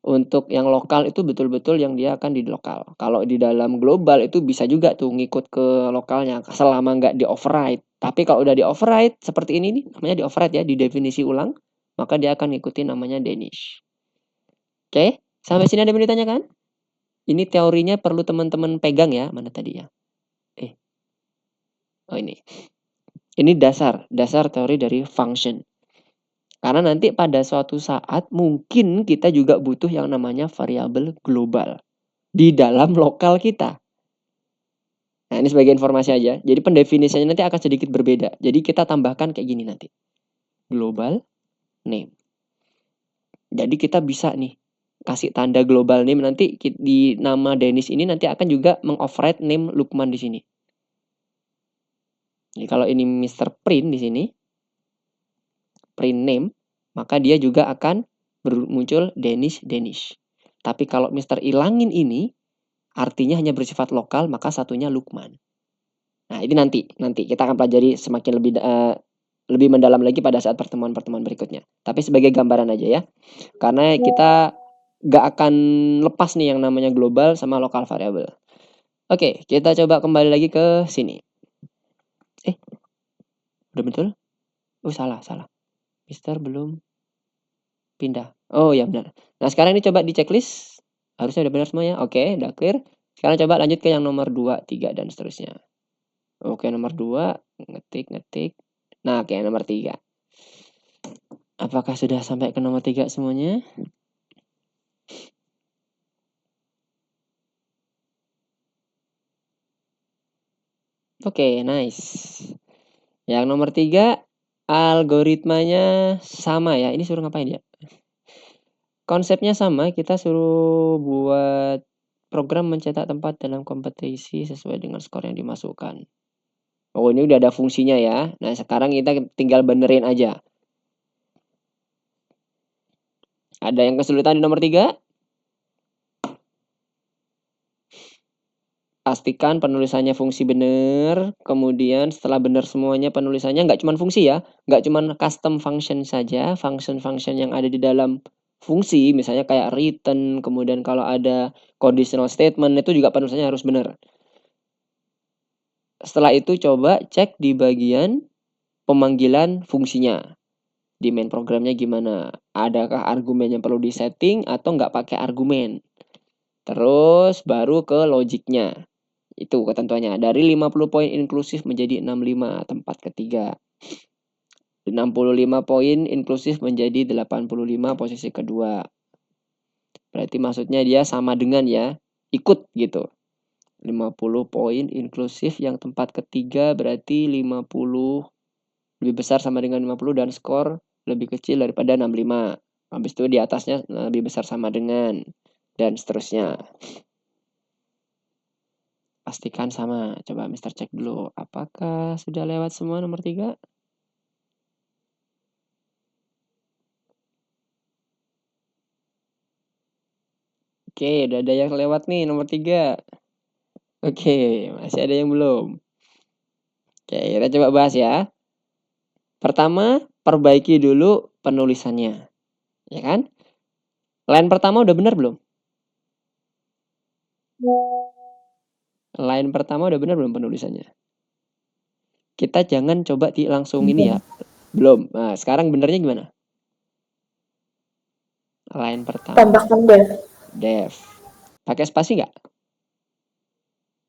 untuk yang lokal itu betul-betul yang dia akan di lokal. Kalau di dalam global itu bisa juga tuh ngikut ke lokalnya, selama nggak di override. Tapi kalau udah di override, seperti ini nih, namanya di override ya, di definisi ulang, maka dia akan ngikutin namanya Danish. Oke? Sampai sini ada yang ditanyakan? Ini teorinya perlu teman-teman pegang ya, mana tadi ya? Oh ini. Ini dasar teori dari function. Karena nanti pada suatu saat mungkin kita juga butuh yang namanya variabel global di dalam lokal kita. Nah, ini sebagai informasi aja. Jadi pendefinisiannya nanti akan sedikit berbeda. Jadi kita tambahkan kayak gini nanti. Global name. Jadi kita bisa nih kasih tanda global name, nanti di nama Denish ini nanti akan juga mengoverride name Lukman di sini. Jadi kalau ini Mister Print di sini, print name, maka dia juga akan muncul Denish. Tapi kalau Mister ilangin ini, artinya hanya bersifat lokal, maka satunya Lukman. Nah, ini nanti kita akan pelajari semakin lebih mendalam lagi pada saat pertemuan-pertemuan berikutnya. Tapi sebagai gambaran aja ya. Karena kita gak akan lepas nih yang namanya global sama lokal variable. Oke, kita coba kembali lagi ke sini. Udah betul? Oh, salah. Mister belum pindah. Oh, ya benar. Nah, sekarang ini coba di checklist. Harusnya udah benar semua ya. Oke, udah clear. Sekarang coba lanjut ke yang nomor 2, 3, dan seterusnya. Oke, nomor 2, ngetik. Nah, oke, nomor 3. Apakah sudah sampai ke nomor 3 semuanya? Oke, nice. Yang nomor 3, algoritmanya sama ya. Ini suruh ngapain ya? Konsepnya sama, kita suruh buat program mencetak tempat dalam kompetisi sesuai dengan skor yang dimasukkan. Oh, ini udah ada fungsinya ya. Nah, sekarang kita tinggal benerin aja. Ada yang kesulitan di nomor 3? Pastikan penulisannya fungsi benar. Kemudian setelah benar semuanya penulisannya, nggak cuma fungsi ya. Nggak cuma custom function saja. Function-function yang ada di dalam fungsi. Misalnya kayak return. Kemudian kalau ada conditional statement. Itu juga penulisannya harus benar. Setelah itu coba cek di bagian pemanggilan fungsinya. Di main programnya gimana. Adakah argumen yang perlu disetting atau nggak pakai argumen. Terus baru ke logiknya. Itu ketentuannya. Dari 50 poin inklusif menjadi 65 tempat ketiga. 65 poin inklusif menjadi 85 posisi kedua. Berarti maksudnya dia sama dengan ya. Ikut gitu. 50 poin inklusif yang tempat ketiga berarti 50 lebih besar sama dengan 50 dan skor lebih kecil daripada 65. Habis itu di atasnya lebih besar sama dengan dan seterusnya. Pastikan sama. Coba Mister cek dulu. Apakah sudah lewat semua nomor 3? Oke, udah ada yang lewat nih nomor 3. Oke, masih ada yang belum. Oke, kita coba bahas ya. Pertama, perbaiki dulu penulisannya. Ya kan? Line pertama udah benar belum? Line pertama udah benar belum penulisannya? Kita jangan coba langsung ini ya. Belum. Nah, sekarang benernya gimana? Line pertama. Tambahkan Def. Pakai spasi nggak?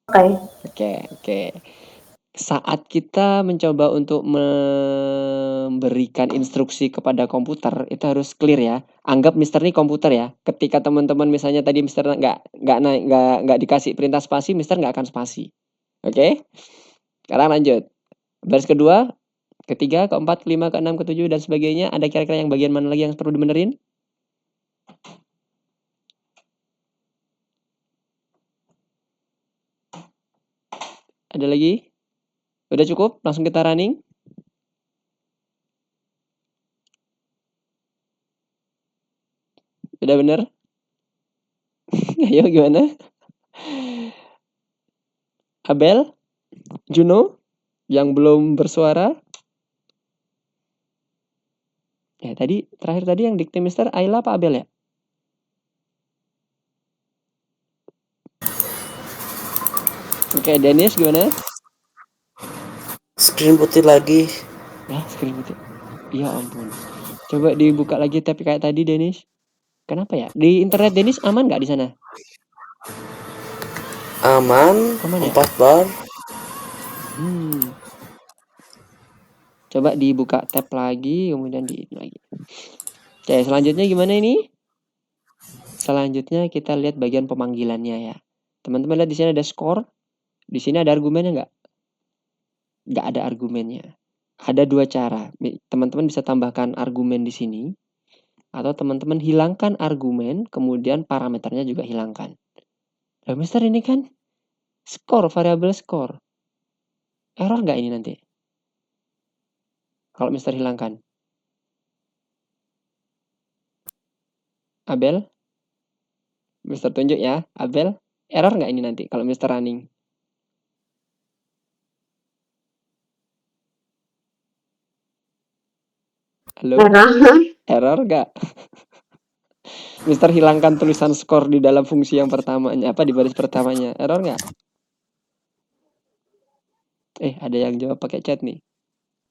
Oke. Saat kita mencoba untuk memberikan instruksi kepada komputer, itu harus clear ya. Anggap Mister ini komputer ya. Ketika teman-teman misalnya tadi Mister nggak dikasih perintah spasi, Mister nggak akan spasi. Oke? Sekarang lanjut. Baris kedua, ketiga, keempat, kelima, keenam, ketujuh dan sebagainya. Ada kira-kira yang bagian mana lagi yang perlu dibenerin? Ada lagi? Udah cukup? Langsung kita running. Udah bener? Ayo gimana? Abel? Juno? Yang belum bersuara? Terakhir tadi yang dikte Mister Ayla apa Abel ya? Oke, Dennis gimana? Screen putih lagi. Screen putih. Ya ampun. Coba dibuka lagi tab kayak tadi, Dennis. Kenapa ya? Di internet Dennis aman nggak di sana? Aman ya? 4 bar. Coba dibuka tab lagi, kemudian di ini lagi. Oke, selanjutnya gimana ini? Selanjutnya kita lihat bagian pemanggilannya ya. Teman-teman lihat di sini ada skor. Di sini ada argumennya nggak? Nggak ada argumennya. Ada dua cara. Teman-teman bisa tambahkan argumen di sini. Atau teman-teman hilangkan argumen, kemudian parameternya juga hilangkan. Nah, Mister ini kan skor, variabel skor. Error nggak ini nanti? Kalau Mister hilangkan. Abel? Mister tunjuk ya. Abel, error nggak ini nanti kalau Mister running? Halo? Error nggak? Mister hilangkan tulisan skor di dalam fungsi yang pertamanya, di baris pertamanya. Error nggak? Ada yang jawab pakai chat nih.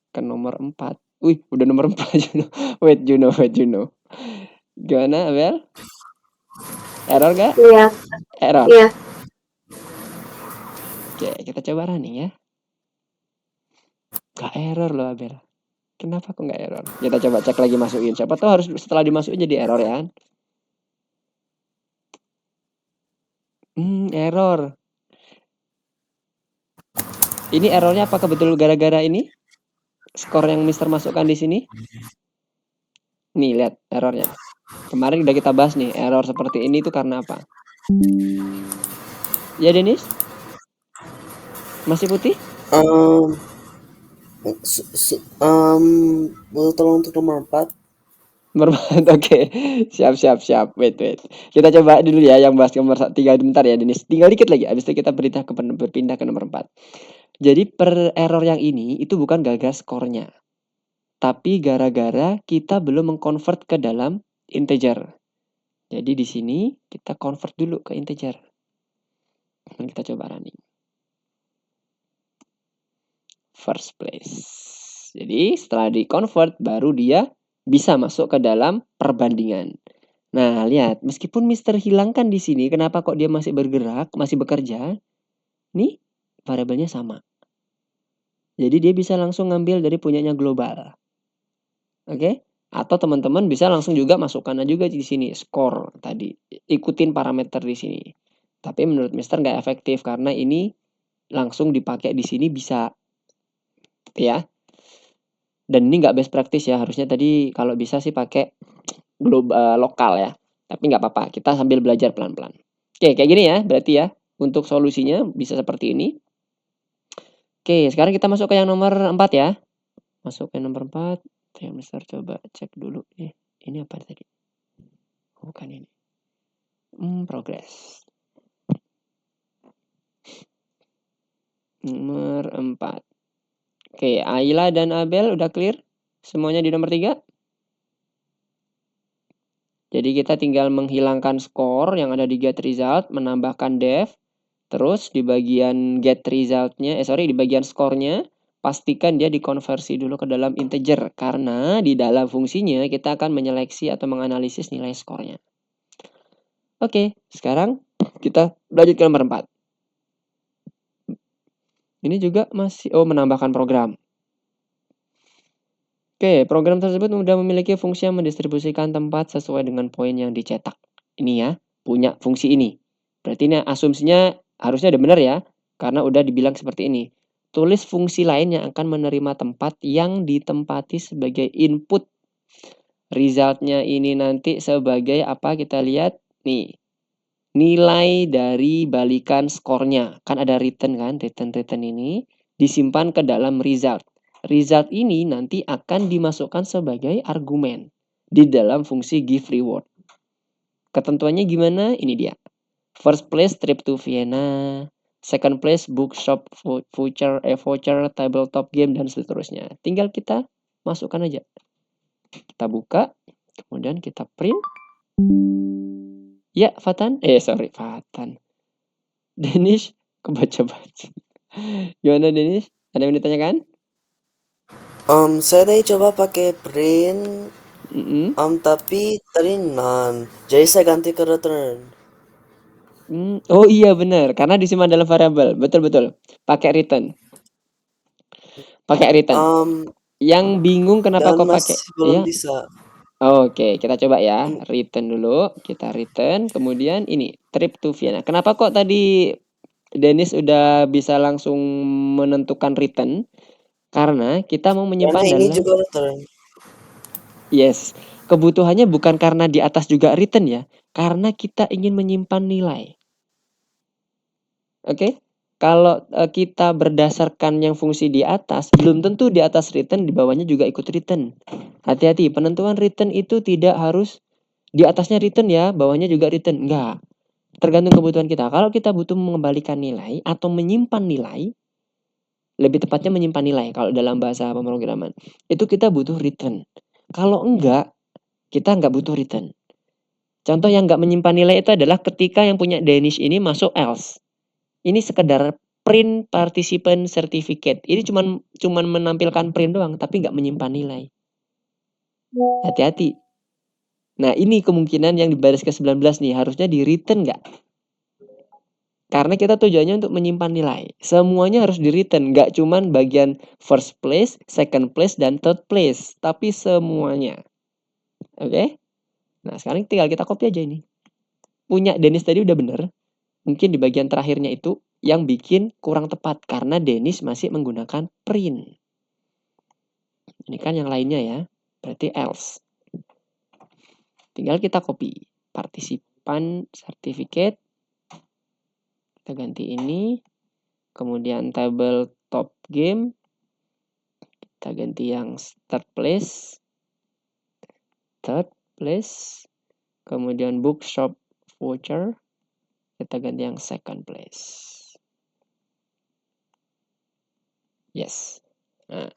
Ke nomor 4. Wih, udah nomor 4 Juno. Wait Juno. Gimana, Abel? Error nggak? Iya. Error? Iya. Oke, kita coba running ya. Gak error loh, Abel. Kenapa kok nggak error? Kita coba cek lagi masukin. Siapa tahu harus setelah dimasukin jadi error ya. Error. Ini errornya apakah betul gara-gara ini? Skor yang Mister masukkan di sini? Nih, lihat errornya. Kemarin udah kita bahas nih, error seperti ini tuh karena apa? Ya, Denis? Masih putih? Tolong untuk nomor 4. Oke. Siap. Wait. Kita coba dulu ya yang bahas nomor 3 bentar ya, Denis. Tinggal dikit lagi, habis itu kita berpindah ke nomor 4. Jadi per error yang ini itu bukan gara-gara skornya, tapi gara-gara kita belum mengconvert ke dalam integer. Jadi di sini kita convert dulu ke integer. Dan kita coba running. First place. Jadi setelah di convert baru dia bisa masuk ke dalam perbandingan. Nah, lihat, meskipun Mister hilangkan di sini, kenapa kok dia masih bergerak, masih bekerja? Nih, variabelnya sama. Jadi dia bisa langsung ngambil dari punyanya global. Oke? Atau teman-teman bisa langsung juga masukkan juga di sini skor tadi. Ikutin parameter di sini. Tapi menurut Mister nggak efektif karena ini langsung dipakai di sini bisa. Ya. Dan ini nggak best practice ya. Harusnya tadi kalau bisa sih pakai global lokal ya. Tapi nggak apa-apa. Kita sambil belajar pelan-pelan. Oke, kayak gini ya. Berarti ya. Untuk solusinya bisa seperti ini. Oke, sekarang kita masuk ke yang nomor 4 ya. Masuk ke nomor 4. Ya, Mister coba cek dulu. Ini apa tadi? Bukan ini. Progress. Nomor 4. Oke, Ayla dan Abel udah clear? Semuanya di nomor 3? Jadi kita tinggal menghilangkan skor yang ada di get result, menambahkan def. Terus di bagian get resultnya, di bagian skornya, pastikan dia dikonversi dulu ke dalam integer. Karena di dalam fungsinya kita akan menyeleksi atau menganalisis nilai skornya. Oke, sekarang kita lanjut ke nomor 4. Ini juga masih, menambahkan program. Oke, program tersebut sudah memiliki fungsi yang mendistribusikan tempat sesuai dengan poin yang dicetak. Ini ya, punya fungsi ini. Berarti ini asumsinya harusnya udah benar ya, karena udah dibilang seperti ini. Tulis fungsi lain yang akan menerima tempat yang ditempati sebagai input. Resultnya ini nanti sebagai apa kita lihat nih. Nilai dari balikan skornya. Kan ada return kan, return ini disimpan ke dalam result. Result ini nanti akan dimasukkan sebagai argumen di dalam fungsi give reward. Ketentuannya gimana? Ini dia. First place trip to Vienna, second place bookshop voucher, tabletop game dan seterusnya. Tinggal kita masukkan aja. Kita buka, kemudian kita print. Ya, Fatan. Fatan. Denis, kebaca-baca. Gimana Denis? Ada yang ditanyakan? Saya tadi coba pakai print, tapi tadi none. Jadi saya ganti ke return. Oh iya benar, karena disimpan dalam variabel. Betul. Pakai return. Yang bingung kenapa kok pakai? Belum bisa. Oke, kita coba ya. Return dulu. Kita return. Kemudian ini, trip to Vienna. Kenapa kok tadi Dennis udah bisa langsung menentukan return? Karena kita mau menyimpan Karena ini juga return. Yes. Kebutuhannya bukan karena di atas juga return ya. Karena kita ingin menyimpan nilai. Oke? Kalau kita berdasarkan yang fungsi di atas, belum tentu di atas return, di bawahnya juga ikut return. Hati-hati, penentuan return itu tidak harus di atasnya return ya, bawahnya juga return. Enggak. Tergantung kebutuhan kita. Kalau kita butuh mengembalikan nilai atau menyimpan nilai, lebih tepatnya menyimpan nilai kalau dalam bahasa pemrograman, itu kita butuh return. Kalau enggak, kita enggak butuh return. Contoh yang enggak menyimpan nilai itu adalah ketika yang punya Danish ini masuk else. Ini sekedar print participant certificate. Ini cuman menampilkan print doang, tapi nggak menyimpan nilai. Hati-hati. Nah, ini kemungkinan yang di baris ke-19 nih, harusnya di return nggak? Karena kita tujuannya untuk menyimpan nilai. Semuanya harus di return, nggak cuman bagian first place, second place, dan third place, tapi semuanya. Oke? Nah, sekarang tinggal kita copy aja ini. Punya Dennis tadi udah bener. Mungkin di bagian terakhirnya itu yang bikin kurang tepat karena Dennis masih menggunakan print. Ini kan yang lainnya ya, berarti else. Tinggal kita copy partisipan certificate, kita ganti ini, kemudian table top game, kita ganti yang third place, kemudian bookshop voucher, kita ganti yang second place. Yes. Nah,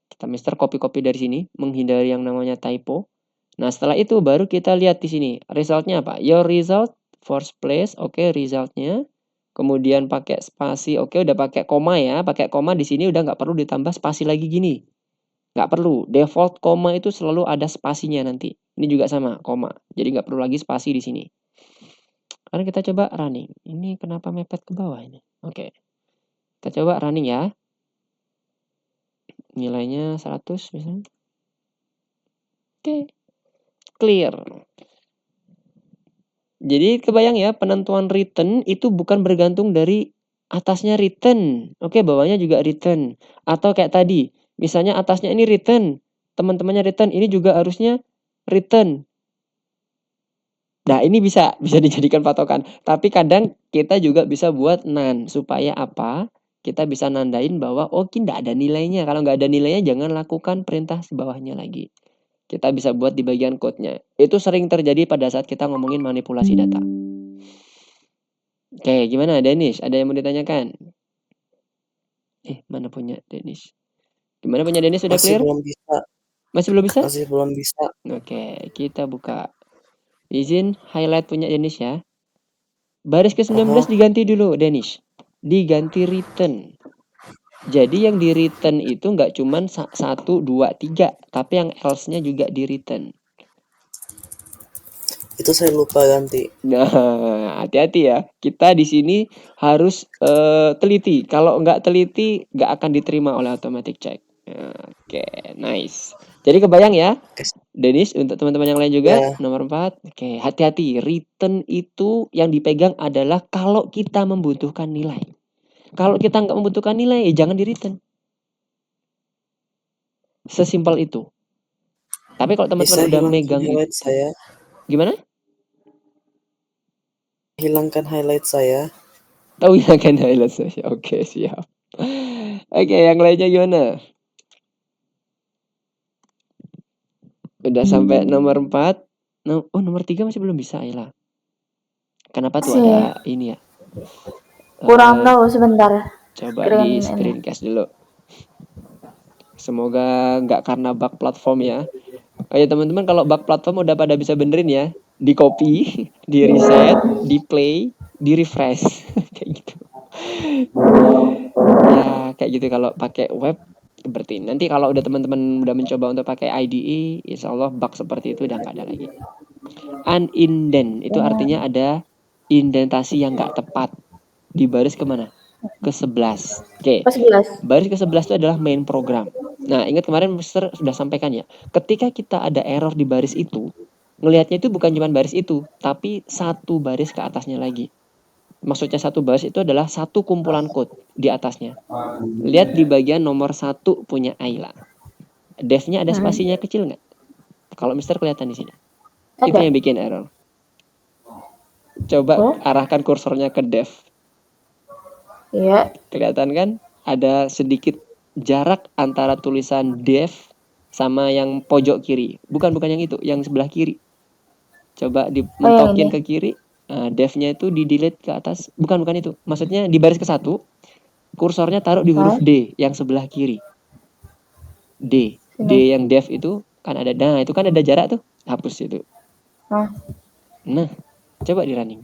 kita Mister copy-copy dari sini, menghindari yang namanya typo. Nah, setelah itu baru kita lihat di sini. Resultnya apa? Your result, first place, oke, resultnya. Kemudian pakai spasi, oke, udah pakai koma ya. Pakai koma di sini udah nggak perlu ditambah spasi lagi gini. Nggak perlu. Default koma itu selalu ada spasinya nanti. Ini juga sama, koma. Jadi nggak perlu lagi spasi di sini. Sekarang kita coba running. Ini kenapa mepet ke bawah ini? Oke. Kita coba running ya. Nilainya 100 misalnya. Oke. Clear. Jadi kebayang ya, penentuan return itu bukan bergantung dari atasnya return. Oke, bawahnya juga return. Atau kayak tadi, misalnya atasnya ini return, teman-temannya return, ini juga harusnya return. Nah, ini bisa dijadikan patokan. Tapi kadang kita juga bisa buat none. Supaya apa? Kita bisa nandain bahwa tidak ada nilainya. Kalau nggak ada nilainya, jangan lakukan perintah sebawahnya lagi. Kita bisa buat di bagian code-nya. Itu sering terjadi pada saat kita ngomongin manipulasi data. Oke, gimana Dennis? Ada yang mau ditanyakan? Mana punya Dennis? Gimana punya Dennis, sudah clear? Masih belum bisa? Masih belum bisa. Oke, kita buka. Izin highlight punya Dennis ya. Baris ke-19 diganti dulu Dennis. Diganti return. Jadi yang di return itu nggak cuman 1, 2, 3, tapi yang else-nya juga di return. Itu saya lupa ganti. Nah, hati-hati ya. Kita di sini harus teliti. Kalau nggak teliti, nggak akan diterima oleh automatic check. Oke, nice. Jadi kebayang ya, Dennis, untuk teman-teman yang lain juga, nomor 4. Oke, hati-hati. Return itu yang dipegang adalah kalau kita membutuhkan nilai. Kalau kita nggak membutuhkan nilai, jangan di-return. Sesimpel itu. Tapi kalau teman-teman udah megang highlight saya. Gimana? Hilangkan highlight saya. Hilangkan highlight saya. Oke, siap. Oke, yang lainnya gimana? Udah sampai nomor 4. Nomor 3 masih belum bisa, Ayla. Kenapa tuh ada ini ya? Kurang tahu sebentar. Coba di screencast dulu. Semoga nggak karena bug platform ya. Ya teman-teman, kalau bug platform udah pada bisa benerin ya. Di copy, di reset, di play, di refresh. Kayak gitu. Ya kayak gitu kalau pakai web berarti. Nanti kalau udah teman-teman udah mencoba untuk pakai IDE, insya Allah bug seperti itu udah nggak ada lagi. Unindent itu artinya ada indentasi yang nggak tepat di baris kemana? Ke-11. Oke. Baris ke-11 itu adalah main program. Nah, ingat kemarin Mister sudah sampaikan ya. Ketika kita ada error di baris itu, ngelihatnya itu bukan cuma baris itu, tapi satu baris ke atasnya lagi. Maksudnya satu baris itu adalah satu kumpulan code di atasnya. Lihat di bagian nomor 1 punya Ayla. Dev-nya ada spasinya kecil nggak? Kalau Mister kelihatan di sini. Itu yang bikin error. Coba arahkan kursornya ke dev. Iya. Kelihatan kan? Ada sedikit jarak antara tulisan dev sama yang pojok kiri. Bukan yang itu, yang sebelah kiri. Coba dimentokin ke kiri. Nah, dev-nya itu di delete ke atas. Bukan itu. Maksudnya di baris ke-1, kursornya taruh di huruf D yang sebelah kiri. D yang dev itu kan ada. Nah, itu kan ada jarak tuh. Hapus itu. Nah, coba di running.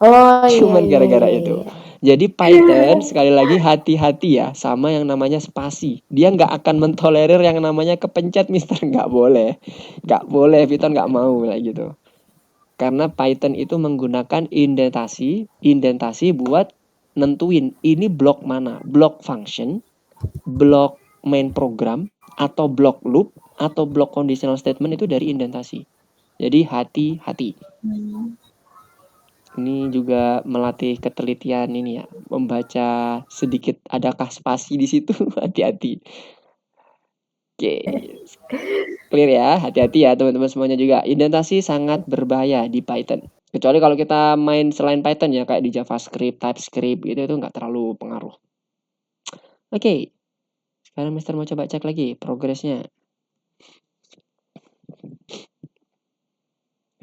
Cuman gara-gara itu. Jadi Python sekali lagi hati-hati ya sama yang namanya spasi. Dia nggak akan mentolerir yang namanya kepencet Mister. Nggak boleh. Python nggak mau kayak gitu. Karena Python itu menggunakan indentasi buat nentuin ini blok mana. Blok function, blok main program, atau blok loop, atau blok conditional statement itu dari indentasi. Jadi hati-hati. Ini juga melatih ketelitian ini ya, membaca sedikit adakah spasi di situ, hati-hati. Oke, clear ya, hati-hati ya teman-teman semuanya juga. Indentasi sangat berbahaya di Python. Kecuali kalau kita main selain Python ya, kayak di JavaScript, TypeScript gitu, itu nggak terlalu pengaruh. Oke, sekarang Mister mau coba cek lagi progresnya.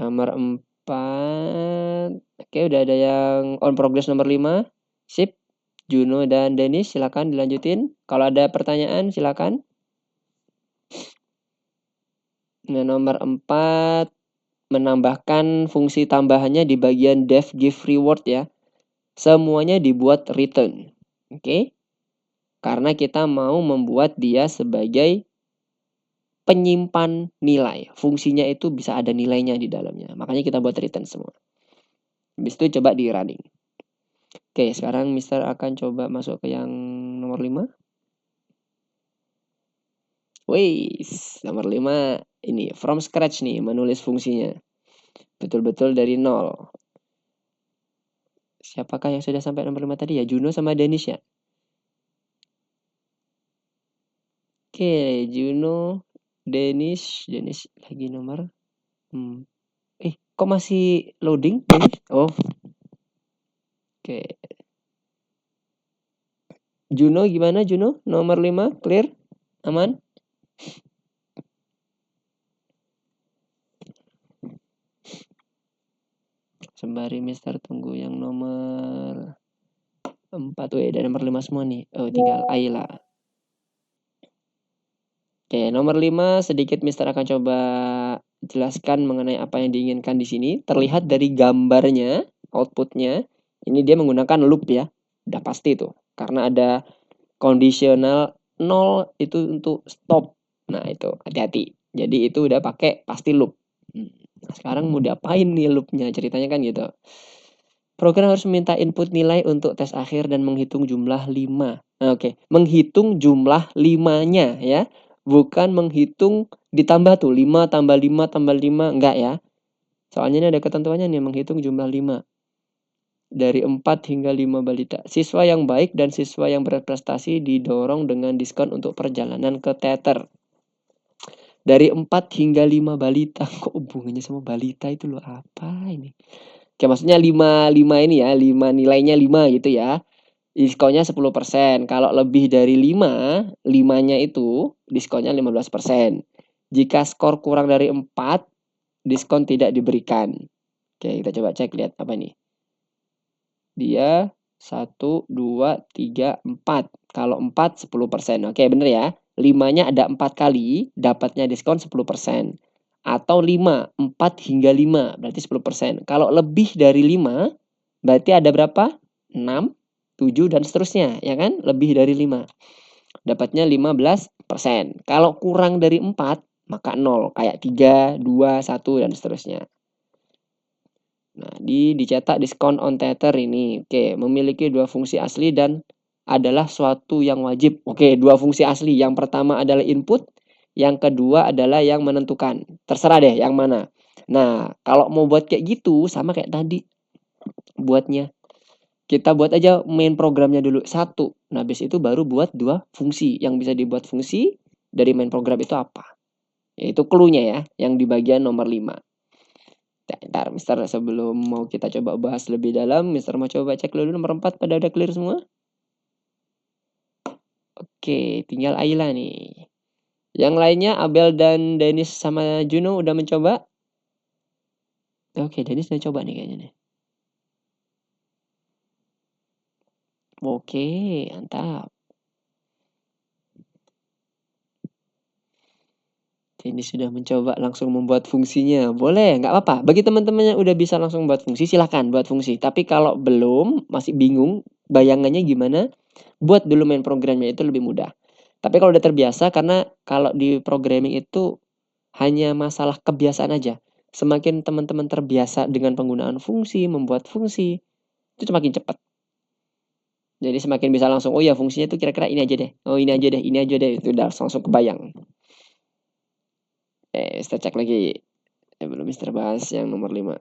Nomor 4. Oke, udah ada yang on progress nomor 5. Sip. Juno dan Dennis silakan dilanjutin. Kalau ada pertanyaan silakan. Nah, nomor 4 menambahkan fungsi tambahannya di bagian def give reward ya. Semuanya dibuat return. Oke. Karena kita mau membuat dia sebagai penyimpan nilai. Fungsinya itu bisa ada nilainya di dalamnya. Makanya kita buat return semua. Habis itu coba di running. Oke, sekarang Mister akan coba masuk ke yang nomor 5. Wih, nomor 5 ini from scratch nih menulis fungsinya. Betul-betul dari nol. Siapakah yang sudah sampai nomor 5 tadi ya? Juno sama Dennis ya? Oke, Juno, Dennis lagi nomor. Kok masih loading, Dennis? Oh. Oke. Juno gimana Juno? Nomor 5 clear? Aman? Sembari Mister tunggu yang nomor 4. Ada nomor 5 semua nih. Oh, tinggal Ayla. Oke, nomor 5 sedikit Mister akan coba jelaskan mengenai apa yang diinginkan di sini. Terlihat dari gambarnya, outputnya, ini dia menggunakan loop ya. Udah pasti tuh. Karena ada conditional 0 itu untuk stop. Nah, itu hati-hati. Jadi itu udah pakai pasti loop. Nah, sekarang mau diapain nih loopnya? Ceritanya kan gitu. Program harus meminta input nilai untuk tes akhir dan menghitung jumlah 5. Nah, oke. Menghitung jumlah 5-nya ya. Bukan menghitung ditambah tuh 5 tambah 5 tambah 5. Enggak ya. Soalnya ini ada ketentuannya nih, menghitung jumlah 5. Dari 4 hingga 5 balita. Siswa yang baik dan siswa yang berprestasi didorong dengan diskon untuk perjalanan ke teater. Dari 4 hingga 5 balita. Kok hubungannya sama balita itu loh, apa ini? Oke, maksudnya 5 ini ya, 5 nilainya 5 gitu ya. Diskonnya 10%. Kalau lebih dari 5, 5-nya itu diskonnya 15%. Jika skor kurang dari 4, diskon tidak diberikan. Oke, kita coba cek lihat apa ini. Dia 1, 2, 3, 4. Kalau 4, 10%. Oke, bener ya. 5-nya ada 4 kali, dapatnya diskon 10%. Atau 5, 4 hingga 5, berarti 10%. Kalau lebih dari 5, berarti ada berapa? 6, 7, dan seterusnya, ya kan? Lebih dari 5. Dapatnya 15%. Kalau kurang dari 4, maka 0. Kayak 3, 2, 1, dan seterusnya. Nah, dicetak diskon on tether ini. Oke, memiliki 2 fungsi asli dan adalah suatu yang wajib. Oke, 2 fungsi asli. Yang pertama adalah input, yang kedua adalah yang menentukan. Terserah deh yang mana. Nah, kalau mau buat kayak gitu sama kayak tadi buatnya. Kita buat aja main programnya dulu 1. Nah, habis itu baru buat 2 fungsi. Yang bisa dibuat fungsi dari main program itu apa? Yaitu clue-nya ya, yang di bagian nomor 5. Ntar Mister sebelum mau kita coba bahas lebih dalam, Mister mau coba cek dulu nomor 4 pada udah clear semua? Oke, tinggal Ayla nih. Yang lainnya Abel dan Dennis sama Juno udah mencoba? Oke, Dennis udah coba nih kayaknya nih. Oke, mantap. Ini sudah mencoba langsung membuat fungsinya. Boleh, nggak apa-apa. Bagi teman-teman yang udah bisa langsung buat fungsi, silakan buat fungsi. Tapi kalau belum, masih bingung bayangannya gimana, buat dulu main programnya, itu lebih mudah. Tapi kalau udah terbiasa, karena kalau di programming itu hanya masalah kebiasaan aja. Semakin teman-teman terbiasa dengan penggunaan fungsi, membuat fungsi, itu semakin cepat. Jadi semakin bisa langsung, oh ya fungsinya tuh kira-kira ini aja deh. Oh ini aja deh, ini aja deh. Itu udah langsung kebayang. Kita cek lagi sebelum Mister bahas yang nomor 5.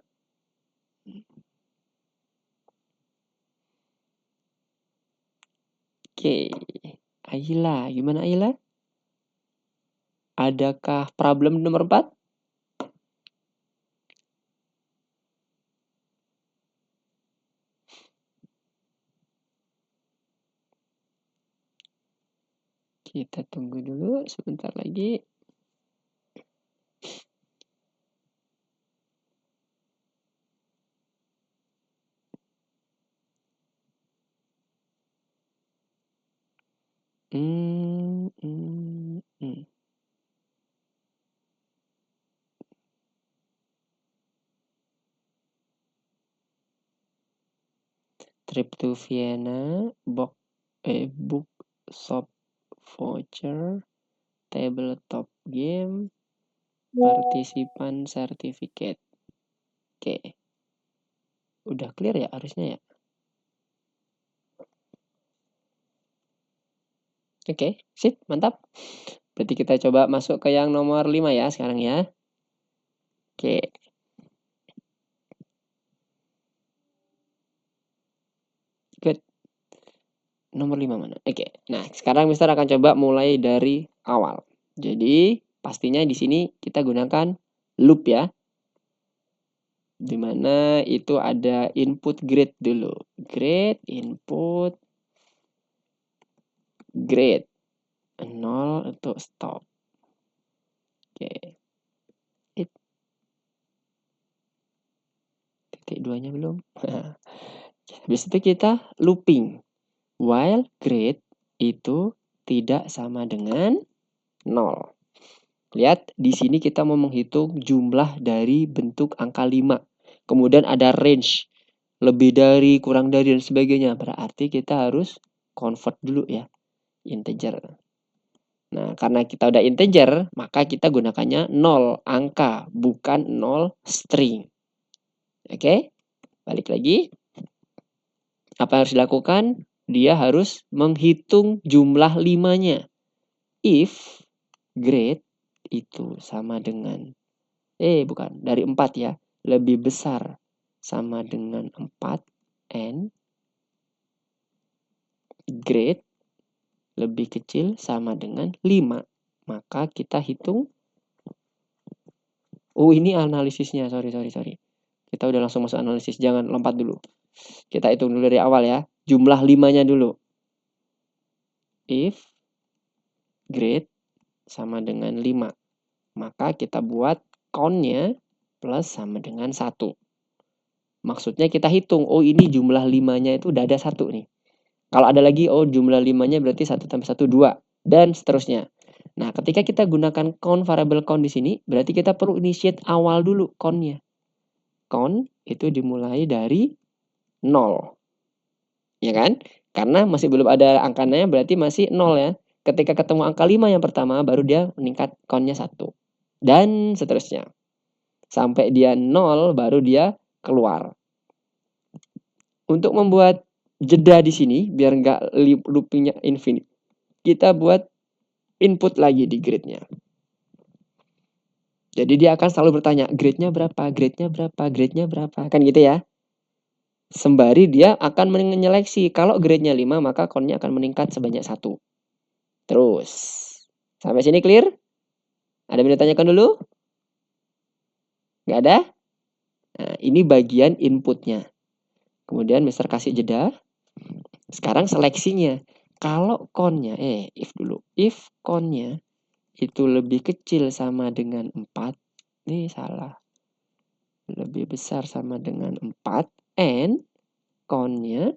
Oke, Ayla, gimana Ayla? Adakah problem nomor 4? Kita tunggu dulu sebentar lagi. Trip to Vienna, book shop voucher, tabletop game, partisipan certificate. Oke. Udah clear ya harusnya ya? Oke, sip, mantap. Berarti kita coba masuk ke yang nomor 5 ya sekarang ya. Oke. Good. Nomor 5 mana? Oke. Nah, sekarang Mister akan coba mulai dari awal. Jadi, pastinya di sini kita gunakan loop ya. Dimana itu ada input grade dulu. Grade, input, grade. 0 untuk stop. Oke. Titik 2-nya belum. Habis itu kita looping. While grade itu tidak sama dengan 0. Lihat, di sini kita mau menghitung jumlah dari bentuk angka 5. Kemudian ada range. Lebih dari, kurang dari, dan sebagainya. Berarti kita harus convert dulu ya. Integer. Nah, karena kita udah integer, maka kita gunakannya 0 angka, bukan 0 string. Oke? Balik lagi. Apa yang harus dilakukan? Dia harus menghitung jumlah 5-nya. If grade itu sama dengan bukan, dari 4 ya, lebih besar sama dengan 4 and grade lebih kecil sama dengan 5, maka kita hitung. Oh, ini analisisnya, sorry. Kita udah langsung masuk analisis, jangan lompat dulu. Kita hitung dulu dari awal ya, jumlah 5-nya dulu. If grade sama dengan 5, maka kita buat count-nya plus sama dengan 1. Maksudnya kita hitung, oh ini jumlah 5-nya itu udah ada 1 nih. Kalau ada lagi, oh jumlah 5-nya berarti 1 tambah 1, 2. Dan seterusnya. Nah, ketika kita gunakan count, variable count di sini, berarti kita perlu initiate awal dulu count-nya. Count itu dimulai dari 0. Ya kan? Karena masih belum ada angkanya, berarti masih 0 ya. Ketika ketemu angka 5 yang pertama, baru dia meningkat count-nya 1. Dan seterusnya. Sampai dia 0, baru dia keluar. Untuk membuat jeda di sini, biar nggak loopingnya infinite, kita buat input lagi di grade-nya. Jadi dia akan selalu bertanya, grade-nya berapa, grade-nya berapa, grade-nya berapa. Kan gitu ya. Sembari dia akan menyeleksi. Kalau grade-nya 5, maka count-nya akan meningkat sebanyak 1. Terus. Sampai sini clear? Ada yang ditanyakan dulu? Nggak ada? Nah, ini bagian inputnya. Kemudian Mister kasih jeda. Sekarang seleksinya. Kalau count-nya, if dulu. If count-nya itu lebih kecil sama dengan 4. Nih salah. Lebih besar sama dengan 4. And count-nya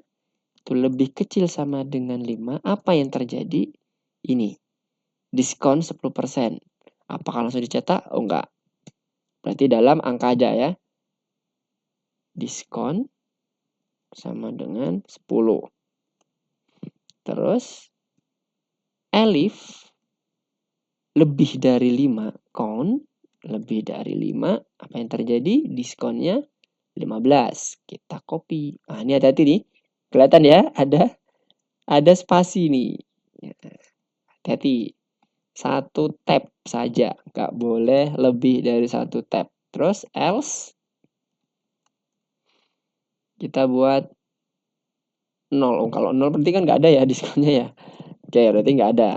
itu lebih kecil sama dengan 5. Apa yang terjadi? Ini. Diskon 10%. Apakah langsung dicetak? Oh enggak. Berarti dalam angka aja ya. Diskon sama dengan 10. Terus elif lebih dari 5, count lebih dari 5, apa yang terjadi? Diskonnya 15. Kita copy. Nah, ini hati-hati nih. Kelihatan ya, ada spasi nih. Hati-hati. 1 tab saja, nggak boleh lebih dari 1 tab. Terus else kita buat 0. Kalau 0 berarti kan nggak ada ya diskonnya ya. Oke, berarti nggak ada.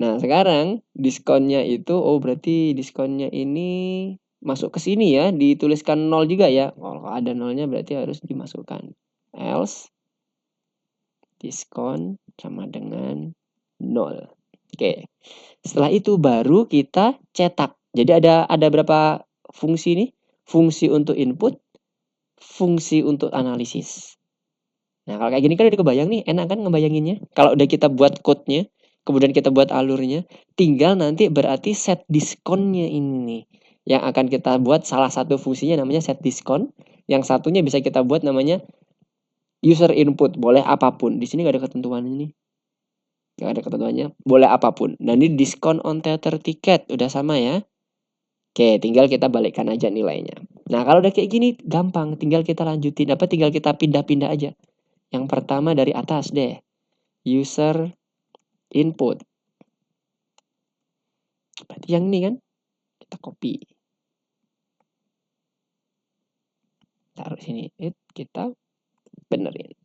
Nah, sekarang diskonnya itu, berarti diskonnya ini masuk ke sini ya, dituliskan 0 juga ya. Kalau ada 0-nya berarti harus dimasukkan. Else diskon sama dengan 0. Oke. Setelah itu baru kita cetak. Jadi ada berapa fungsi nih? Fungsi untuk input, fungsi untuk analisis. Nah, kalau kayak gini kan udah kebayang nih, enak kan ngebayanginnya? Kalau udah kita buat code-nya, kemudian kita buat alurnya, tinggal nanti berarti set diskonnya ini nih. Yang akan kita buat salah satu fungsinya namanya set diskon, yang satunya bisa kita buat namanya user input, boleh apapun. Di sini nggak ada ketentuannya nih. Nggak ada ketentuannya, boleh apapun. Nah, ini diskon on theater ticket, udah sama ya. Oke, tinggal kita balikkan aja nilainya. Nah, kalau udah kayak gini, gampang. Tinggal kita lanjutin, tinggal kita pindah-pindah aja. Yang pertama dari atas deh. User input. Berarti yang ini kan? Kita copy. Taruh sini. Kita benerin.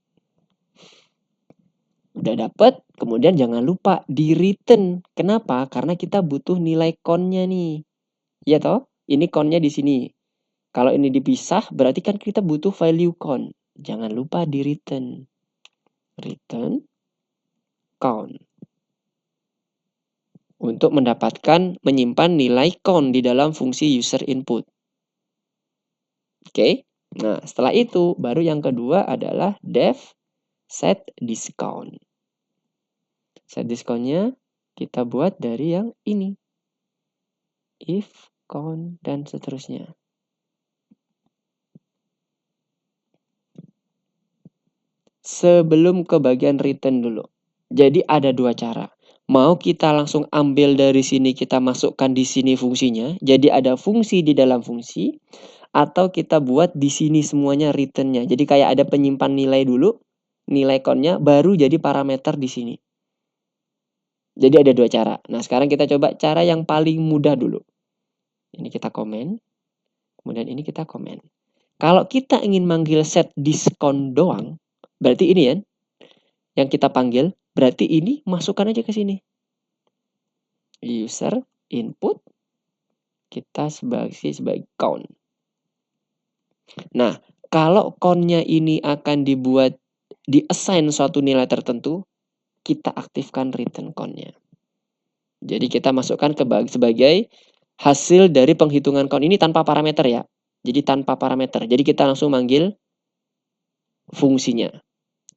Udah dapet, kemudian jangan lupa di return. Kenapa? Karena kita butuh nilai count-nya nih. Iya toh? Ini count-nya di sini. Kalau ini dipisah, berarti kan kita butuh value count. Jangan lupa di return. Return count. Untuk mendapatkan menyimpan nilai count di dalam fungsi user input. Oke. Nah, setelah itu baru yang kedua adalah def set discount. Set discount-nya kita buat dari yang ini. If, count, dan seterusnya. Sebelum ke bagian return dulu. Jadi ada dua cara. Mau kita langsung ambil dari sini, kita masukkan di sini fungsinya. Jadi ada fungsi di dalam fungsi. Atau kita buat di sini semuanya return-nya. Jadi kayak ada penyimpan nilai dulu. Nilai count-nya baru jadi parameter di sini. Jadi ada dua cara. Nah, sekarang kita coba cara yang paling mudah dulu. Ini kita komen. Kemudian ini kita komen. Kalau kita ingin manggil set diskon doang, berarti ini ya. Yang kita panggil, berarti ini masukkan aja ke sini. User input. Kita sebagai count. Nah, kalau count-nya ini akan dibuat, di-assign suatu nilai tertentu, kita aktifkan return count-nya. Jadi kita masukkan sebagai hasil dari penghitungan count ini tanpa parameter ya. Jadi tanpa parameter. Jadi kita langsung manggil fungsinya.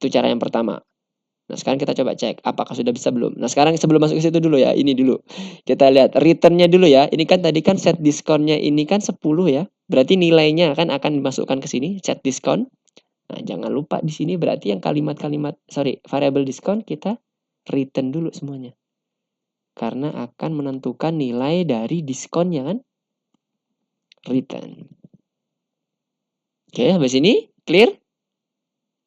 Itu cara yang pertama. Nah, sekarang kita coba cek apakah sudah bisa belum. Nah, sekarang sebelum masuk ke situ dulu ya, ini dulu. Kita lihat return-nya dulu ya. Ini kan tadi kan set discount-nya ini kan 10 ya. Berarti nilainya kan akan dimasukkan ke sini, set discount. Nah, jangan lupa di sini berarti yang variable diskon kita return dulu semuanya. Karena akan menentukan nilai dari diskonnya kan. Return. Oke, sampai sini clear?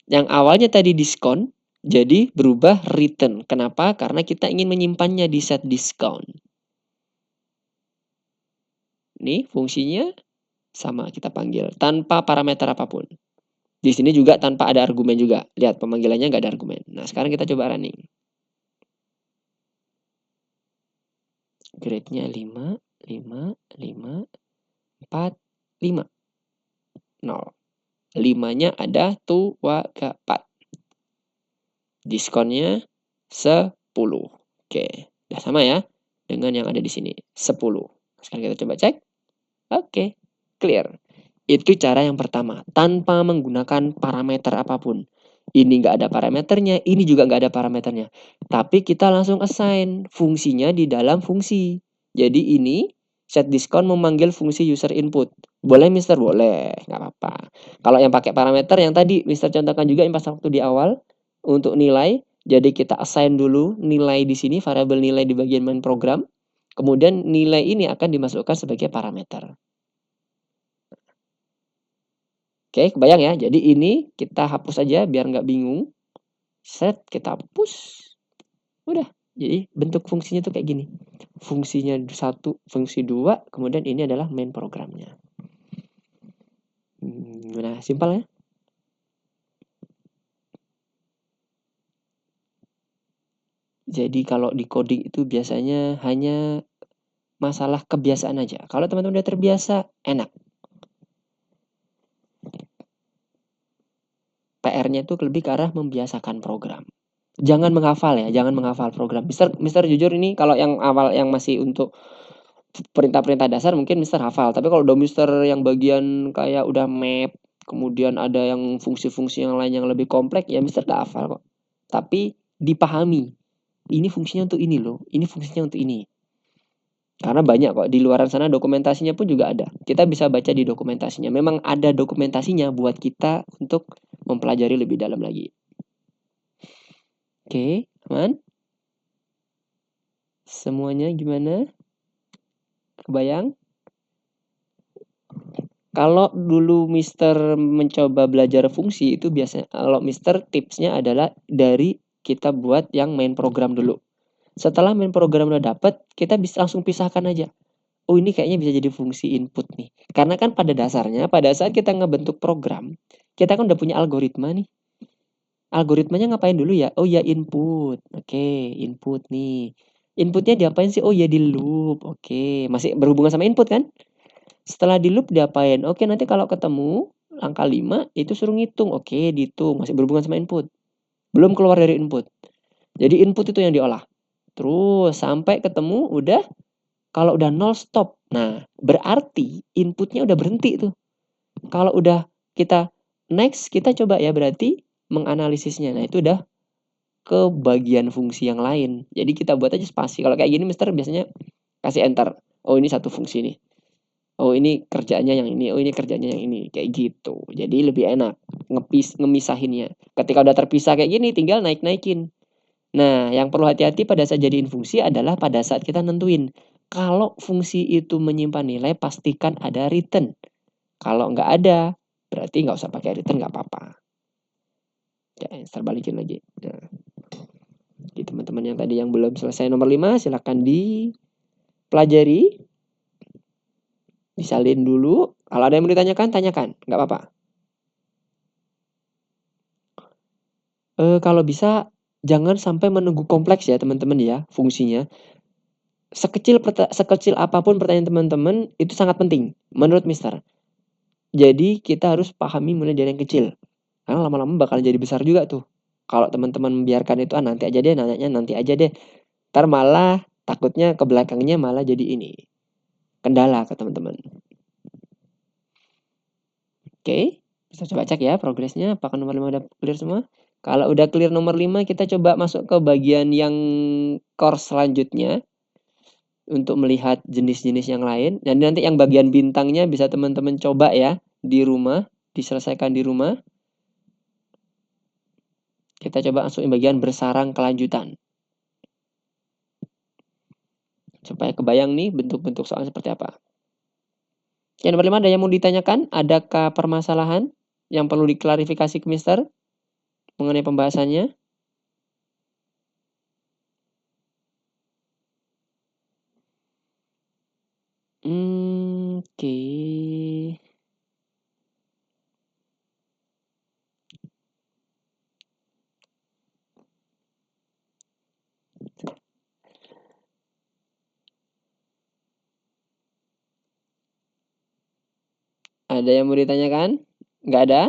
Yang awalnya tadi diskon, jadi berubah return. Kenapa? Karena kita ingin menyimpannya di set discount. Ini fungsinya sama kita panggil tanpa parameter apapun. Di sini juga tanpa ada argumen juga. Lihat pemanggilannya nggak ada argumen. Nah, sekarang kita coba running. Grade-nya 5, 5, 5, 4, 5. 0. 5-nya ada tuh, 4. Diskonnya 10. Oke, udah sama ya dengan yang ada di sini, 10. Sekarang kita coba cek. Oke, clear. Itu cara yang pertama, tanpa menggunakan parameter apapun. Ini nggak ada parameternya, ini juga nggak ada parameternya. Tapi kita langsung assign fungsinya di dalam fungsi. Jadi ini set diskon memanggil fungsi user input. Boleh Mister? Boleh, nggak apa-apa. Kalau yang pakai parameter yang tadi Mister contohkan juga yang pas waktu di awal, untuk nilai, jadi kita assign dulu nilai di sini, variabel nilai di bagian main program. Kemudian nilai ini akan dimasukkan sebagai parameter. Oke, kebayang ya. Jadi ini kita hapus aja biar nggak bingung. Set, kita hapus. Udah. Jadi bentuk fungsinya tuh kayak gini. Fungsinya 1, fungsi 2, kemudian ini adalah main programnya. Nah, simpel ya. Jadi kalau di coding itu biasanya hanya masalah kebiasaan aja. Kalau teman-teman udah terbiasa, enak. PR-nya itu lebih ke arah membiasakan program. Jangan menghafal ya, jangan menghafal program. Mister jujur ini kalau yang awal yang masih untuk perintah-perintah dasar mungkin Mister hafal. Tapi kalau udah Mister yang bagian kayak udah map, kemudian ada yang fungsi-fungsi yang lain yang lebih kompleks, ya Mister gak hafal kok. Tapi dipahami. Ini fungsinya untuk ini loh, ini fungsinya untuk ini. Karena banyak kok di luar sana dokumentasinya pun juga ada. Kita bisa baca di dokumentasinya. Memang ada dokumentasinya buat kita untuk mempelajari lebih dalam lagi. Oke, aman? Semuanya gimana? Kebayang? Kalau dulu Mister mencoba belajar fungsi itu biasanya, kalau Mister tipsnya adalah dari kita buat yang main program dulu. Setelah main program udah dapet, kita bisa langsung pisahkan aja. Oh ini kayaknya bisa jadi fungsi input nih. Karena kan pada dasarnya, pada saat kita ngebentuk program, kita kan udah punya algoritma nih. Algoritmanya ngapain dulu ya? Oh ya input. Oke, input nih. Inputnya diapain sih? Oh ya di loop. Oke, masih berhubungan sama input kan? Setelah di loop diapain? Oke, nanti kalau ketemu angka 5 itu suruh ngitung. Oke, dihitung. Masih berhubungan sama input. Belum keluar dari input. Jadi input itu yang diolah. Terus sampai ketemu udah, kalau udah 0 stop. Nah, berarti inputnya udah berhenti tuh. Kalau udah kita next, kita coba ya berarti menganalisisnya. Nah, itu udah ke bagian fungsi yang lain. Jadi kita buat aja spasi. Kalau kayak gini Mister biasanya kasih enter. Oh, ini satu fungsi nih. Oh, ini kerjanya yang ini. Oh, ini kerjanya yang ini. Kayak gitu. Jadi lebih enak ngemisahinnya. Ketika udah terpisah kayak gini tinggal naik-naikin. Nah, yang perlu hati-hati pada saat jadiin fungsi adalah pada saat kita nentuin. Kalau fungsi itu menyimpan nilai, pastikan ada return. Kalau nggak ada, berarti nggak usah pakai return, nggak apa-apa. Ya, terbalikin lagi. Nah, di teman-teman yang tadi yang belum selesai nomor 5, silakan dipelajari. Disalin dulu. Kalau ada yang mau ditanyakan, tanyakan. Nggak apa-apa. Kalau bisa, jangan sampai menunggu kompleks ya teman-teman ya, fungsinya. Sekecil apapun pertanyaan teman-teman, itu sangat penting, menurut Mister. Jadi kita harus pahami mulai dari yang kecil. Karena lama-lama bakal jadi besar juga tuh. Kalau teman-teman membiarkan itu, nanti aja deh, nanyanya nanti aja deh. Ntar malah takutnya ke belakangnya malah jadi ini. Kendala ke teman-teman. Oke, bisa coba cek ya progresnya. Apakah nomor 5 udah clear semua? Kalau udah clear nomor 5, kita coba masuk ke bagian yang course selanjutnya. Untuk melihat jenis-jenis yang lain. Dan nanti yang bagian bintangnya bisa teman-teman coba ya di rumah, diselesaikan di rumah. Kita coba masuk bagian bersarang kelanjutan. Supaya kebayang nih bentuk-bentuk soal seperti apa. Yang nomor 5 ada yang mau ditanyakan? Adakah permasalahan yang perlu diklarifikasi ke Mister mengenai pembahasannya? Oke. Ada yang mau ditanyakan? Nggak ada?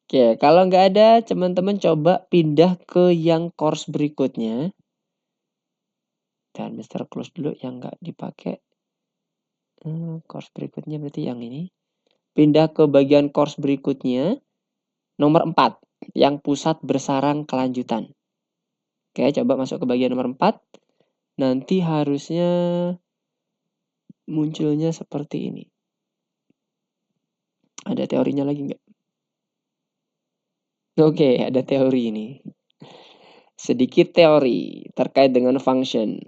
Oke, kalau nggak ada, teman-teman coba pindah ke yang course berikutnya. Dan Mister close dulu yang nggak dipakai. Course berikutnya berarti yang ini. Pindah ke bagian course berikutnya. Nomor 4. Yang pusat bersarang kelanjutan. Oke, coba masuk ke bagian nomor 4. Nanti harusnya munculnya seperti ini. Ada teorinya lagi nggak? Oke, ada teori ini. Sedikit teori terkait dengan function.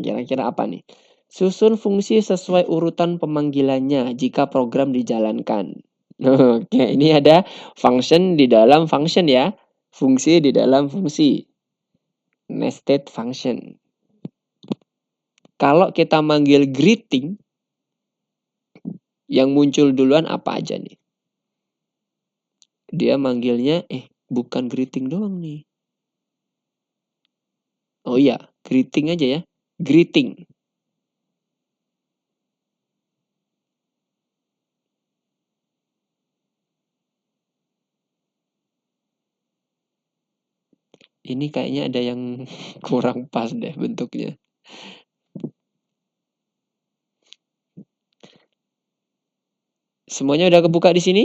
Kira-kira apa nih? Susun fungsi sesuai urutan pemanggilannya jika program dijalankan. Oke, ini ada function di dalam function ya. Fungsi di dalam fungsi. Nested function. Kalau kita manggil greeting, yang muncul duluan apa aja nih? Dia manggilnya, Bukan greeting doang nih. Oh iya, greeting aja ya. Greeting. Ini kayaknya ada yang kurang pas deh bentuknya. Semuanya udah kebuka di sini?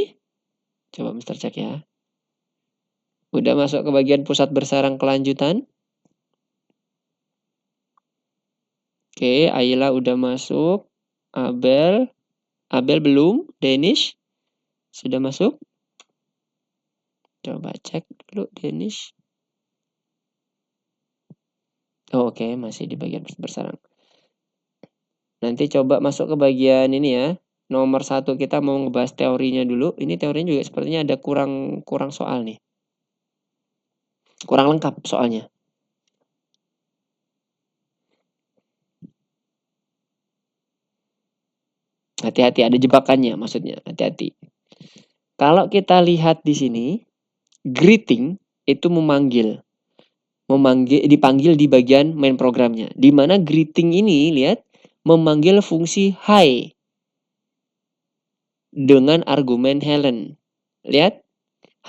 Coba Mister cek ya. Udah masuk ke bagian pusat bersarang kelanjutan? Oke, Ayla udah masuk. Abel belum. Danish sudah masuk? Coba cek dulu Danish. Oh, oke, masih di bagian pusat bersarang. Nanti coba masuk ke bagian ini ya. Nomor 1 kita mau ngebahas teorinya dulu. Ini teorinya juga sepertinya ada kurang soal nih. Kurang lengkap soalnya. Hati-hati, ada jebakannya maksudnya. Hati-hati. Kalau kita lihat di sini, greeting itu dipanggil di bagian main programnya. Di mana greeting ini, lihat, memanggil fungsi hi dengan argumen Helen. Lihat,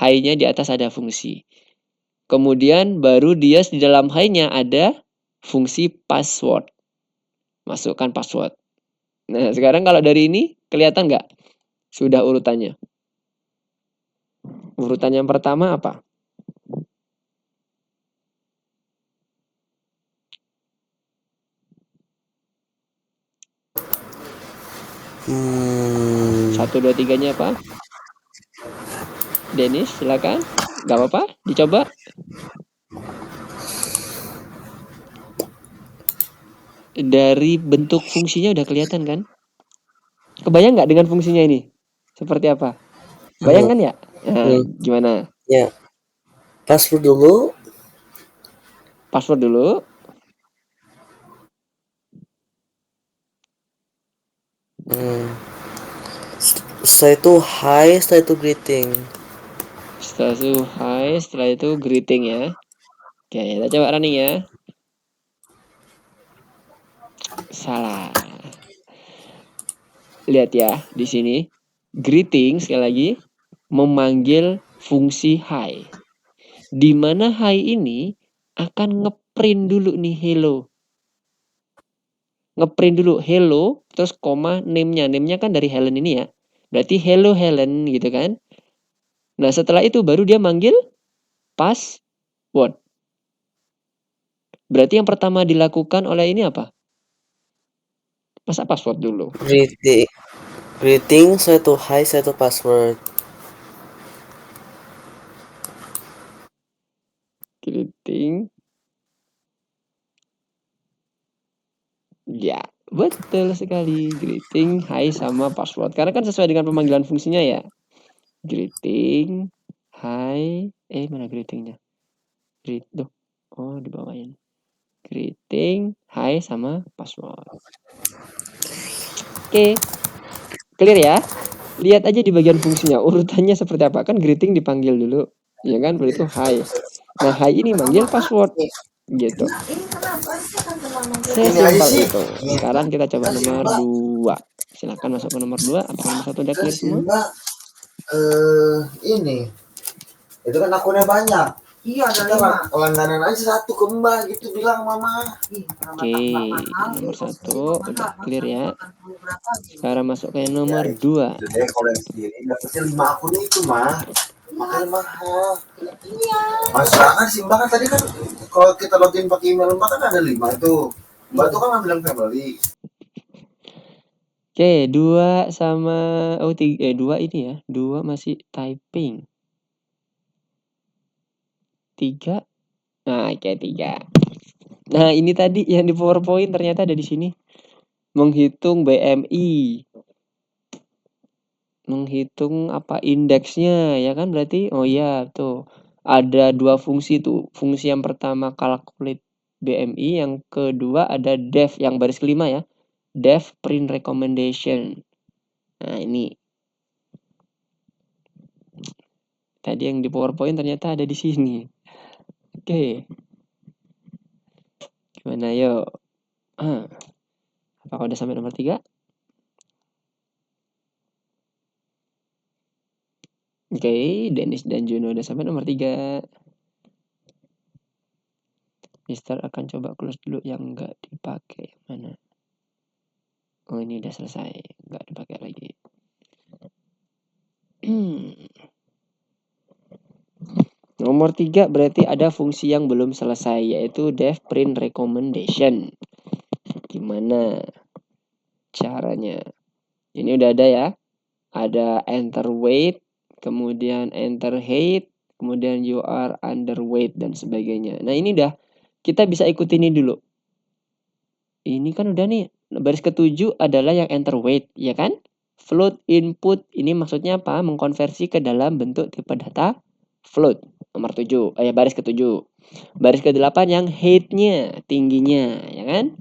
hi-nya di atas ada fungsi. Kemudian baru dia di dalam hi-nya ada fungsi password. Masukkan password. Nah, sekarang kalau dari ini kelihatan nggak? Sudah urutannya. Urutan yang pertama apa? Satu, dua, tiganya apa? Dennis, silakan. Gak apa-apa, dicoba. Dari bentuk fungsinya udah kelihatan kan? Kebayang nggak dengan fungsinya ini? Seperti apa? Bayangkan ya? Nah, gimana? Ya. Password dulu. Password dulu. Setelah itu hi, setelah itu greeting. Setelah itu hi, setelah itu greeting ya. Oke, kita coba running ya. Salah. Lihat ya di sini. Greeting sekali lagi memanggil fungsi hi. Di mana hi ini akan ngeprint dulu nih hello. Ngeprint dulu hello terus koma name-nya. Name-nya kan dari Helen ini ya. Berarti hello Helen gitu kan. Nah, setelah itu baru dia manggil password. Berarti yang pertama dilakukan oleh ini apa? Masa password dulu? Greeting, setelah itu hi, setelah itu password. Greeting. Ya, betul sekali. Greeting, hi sama password. Karena kan sesuai dengan pemanggilan fungsinya ya. Greeting, hi, mana greetingnya? Oh, dibawain. Greeting, hi sama password. Oke. Clear ya? Lihat aja di bagian fungsinya, urutannya seperti apa. Kan greeting dipanggil dulu. Ya kan, berarti itu hi. Nah, hi ini manggil password. Gitu. Sesimpel itu. Sekarang kita coba nomor 2. Silakan masuk ke nomor 2. Apakah nomor 1 udah clear semua? Ini. Itu kan akunnya banyak. Iya, ada 5. Langganan aja 1 ke Mbak gitu bilang mama. Oke, nomor 1 udah clear ya. Sekarang masuk ke nomor 2. Jadi kalau yang sendiri dapetnya 5 akun itu mah. Makanya mahal. Iya. Masalah sih Mbak kan tadi kan kalau kita login pakai email Mbak kan ada 5 itu. Mbak tuh kan bilang family. Oke, 2 sama 2 ini ya. 2 masih typing. 3. Nah, oke 3. Nah, ini tadi yang di PowerPoint ternyata ada di sini. Menghitung BMI. Menghitung apa indeksnya ya kan berarti oh iya tuh ada 2 fungsi tuh. Fungsi yang pertama calculate BMI, yang kedua ada def yang baris kelima ya. Def print recommendation. Nah, ini Tadi yang di PowerPoint ternyata ada di sini. Oke. Gimana yuk? Apakah udah sampai nomor 3? Oke, Dennis dan Juno udah sampai nomor 3. Mister akan coba close dulu yang nggak dipakai. Mana? Oh, ini udah selesai. Nggak dipakai lagi. Nomor 3 berarti ada fungsi yang belum selesai, yaitu def print recommendation. Gimana caranya? Ini udah ada ya. Ada enter weight, kemudian enter height, kemudian you are underweight dan sebagainya. Nah, ini udah kita bisa ikuti ini dulu. Ini kan udah nih, baris ke-7 adalah yang enter weight, ya kan? Float input, ini maksudnya apa? Mengkonversi ke dalam bentuk tipe data float. Nomor 7, baris ke-7. Baris ke-8 yang height-nya, tingginya, ya kan?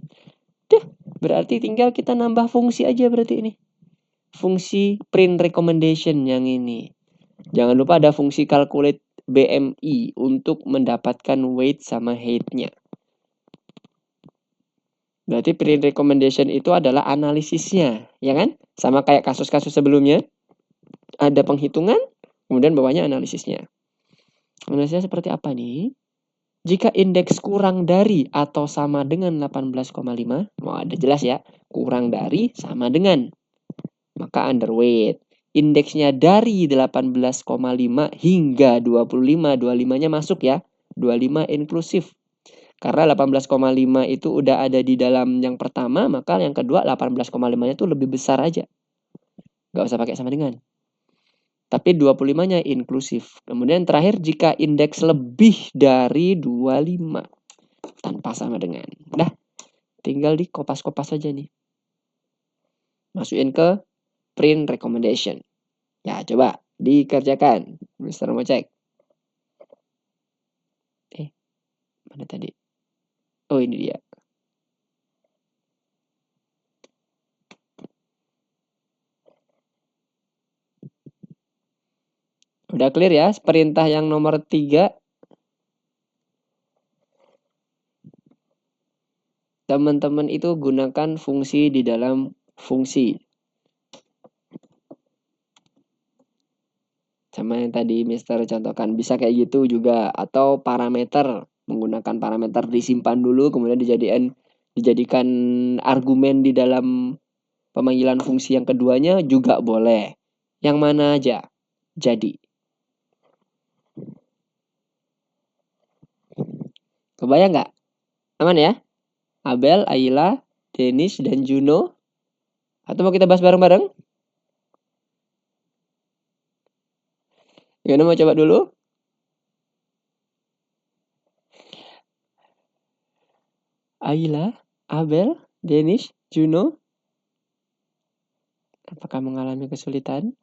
Berarti tinggal kita nambah fungsi aja berarti ini. Fungsi print recommendation yang ini. Jangan lupa ada fungsi calculate BMI untuk mendapatkan weight sama height-nya. Berarti print recommendation itu adalah analisisnya, ya kan? Sama kayak kasus-kasus sebelumnya. Ada penghitungan, kemudian bawahnya analisisnya. Analisisnya seperti apa nih? Jika indeks kurang dari atau sama dengan 18,5, ada jelas ya, kurang dari sama dengan, maka underweight. Indeksnya dari 18,5 hingga 25, 25-nya masuk ya, 25 inklusif. Karena 18,5 itu udah ada di dalam yang pertama, maka yang kedua 18,5-nya itu lebih besar aja. Gak usah pakai sama dengan. Tapi 25-nya inklusif. Kemudian terakhir jika indeks lebih dari 25 tanpa sama dengan. Dah, tinggal di kopas-kopas aja nih. Masukin ke print recommendation. Ya, coba dikerjakan. Mister mau cek. Mana tadi? Oh, ini dia. Udah clear ya? Perintah yang nomor 3. Teman-teman itu gunakan fungsi di dalam fungsi. Sama yang tadi Mister contohkan. Bisa kayak gitu juga. Atau parameter. Menggunakan parameter disimpan dulu. Kemudian dijadikan argumen di dalam pemanggilan fungsi yang keduanya juga boleh. Yang mana aja jadi. Kebayang nggak? Aman ya? Abel, Ayla, Dennis, dan Juno. Atau mau kita bahas bareng-bareng? Gimana, mau coba dulu? Ayla, Abel, Dennis, Juno. Apakah mengalami kesulitan?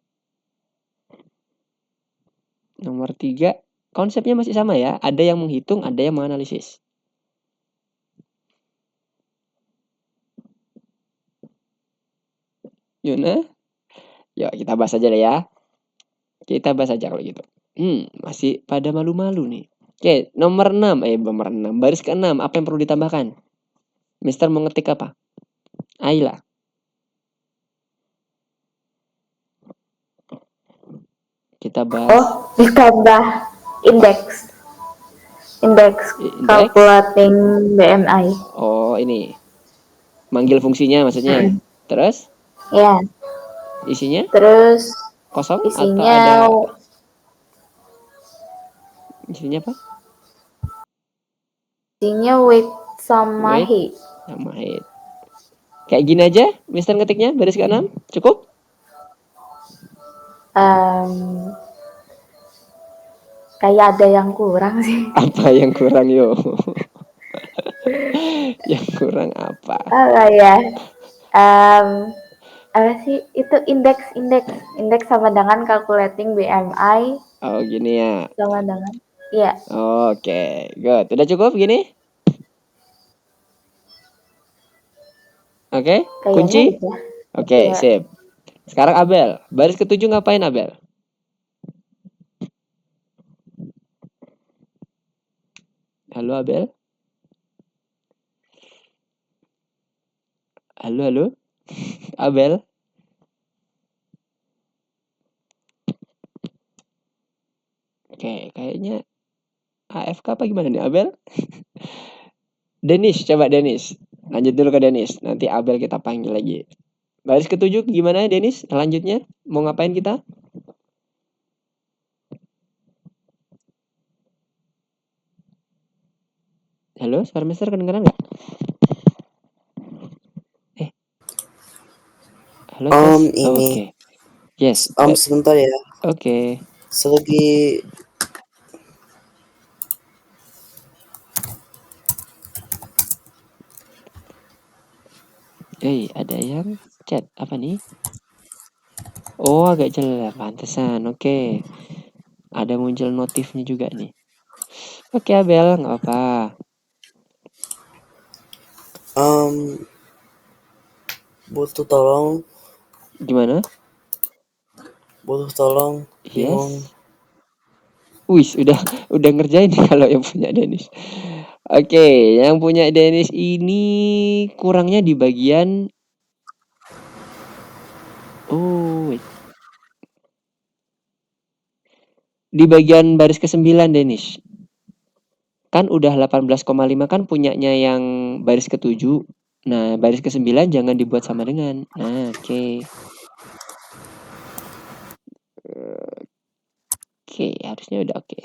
Nomor 3. Konsepnya masih sama ya. Ada yang menghitung, ada yang menganalisis. Yuna? Yuk kita bahas aja deh ya. Kita bahas aja kalau gitu. Masih pada malu-malu nih. Oke, nomor 6. Nomor 6. Baris ke-6. Apa yang perlu ditambahkan? Mister mau ngetik apa? Ayla. Kita bahas. Oh, ditambah indeks. Indeks calculating BMI. Oh, ini. Manggil fungsinya maksudnya. Terus? Ya. Isinya? Terus kosong isinya, atau ada? Isinya apa? Isinya weight sama height. Sama height. Kayak gini aja, Mister ngetiknya baris ke-6, cukup? Kayak ada yang kurang sih. Apa yang kurang yo? Yang kurang apa? Ya. Apa sih itu indeks sama dengan calculating BMI. Oh gini ya. Sama dengan. Iya. Oke, good. Udah cukup gini? Oke, kunci? Oke, sip. Sekarang Abel, baris ke-7 ngapain Abel? Halo Abel? Halo? Abel? Oke, kayaknya AFK apa gimana nih Abel? Denis, coba Denis. Lanjut dulu ke Denis. Nanti Abel kita panggil lagi. Baris ketujuh gimana Denis? Lanjutnya mau ngapain kita? Halo, Star Master kedengeran nggak? Halo tes. Ini. Oke. Yes. Sebentar ya. Oke. Selagi ada yang chat apa nih? Oh, agak jelek, pantesan. Oke. Ada muncul notifnya juga nih. Oke, Abel, nggak apa. butuh tolong. Gimana? Butuh tolong. Bingung. Yes. Wih, udah ngerjain nih kalau yang punya Denis. Oke, yang punya Denis ini kurangnya di bagian wait. Di bagian baris ke-9 Denis. Kan udah 18,5 kan punyanya yang baris ke-7. Nah, baris ke-9 jangan dibuat sama dengan. Nah, oke. Oke, harusnya udah oke.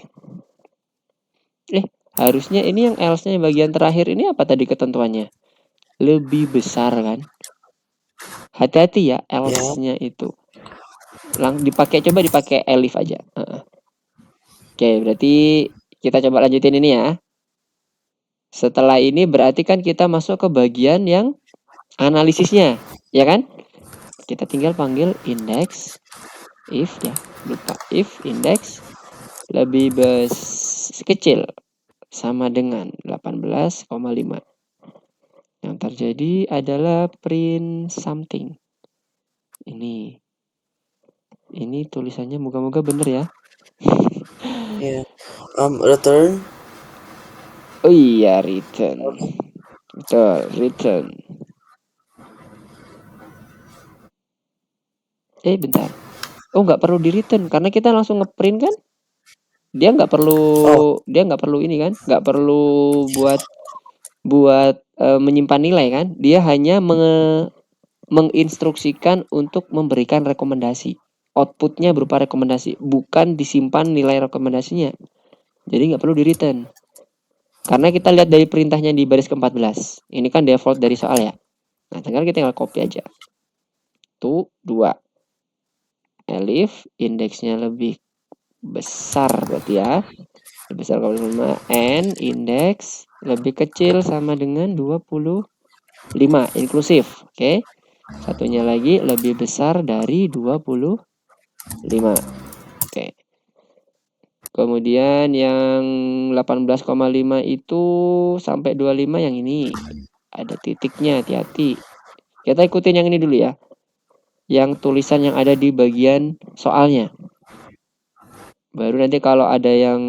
Harusnya ini yang else-nya bagian terakhir ini apa tadi ketentuannya? Lebih besar kan? Hati-hati ya else-nya itu. Coba dipakai elif aja. Oke, berarti kita coba lanjutin ini ya. Setelah ini berarti kan kita masuk ke bagian yang analisisnya, ya kan? Kita tinggal panggil index if ya, lupa if index lebih kecil sama dengan 18,5. Yang terjadi adalah print something. Ini tulisannya moga-moga bener ya. Ya. Return. Oh iya, return. Betul, return. Bentar. Oh, nggak perlu di return karena kita langsung ngeprint kan? Dia nggak perlu ini kan? Nggak perlu buat menyimpan nilai kan? Dia hanya menginstruksikan untuk memberikan rekomendasi. Outputnya berupa rekomendasi, bukan disimpan nilai rekomendasinya. Jadi nggak perlu di return. Karena kita lihat dari perintahnya di baris ke-14. Ini kan default dari soal ya. Nah, tinggal copy aja. Tuh, 2. Elif, indeksnya lebih besar berarti ya. Lebih besar 5. N, indeks lebih kecil sama dengan 25. Inklusif. Oke. Satunya lagi lebih besar dari 25. Oke. Kemudian yang 18,5 itu sampai 25 yang ini. Ada titiknya, hati-hati. Kita ikutin yang ini dulu ya. Yang tulisan yang ada di bagian soalnya. Baru nanti kalau ada yang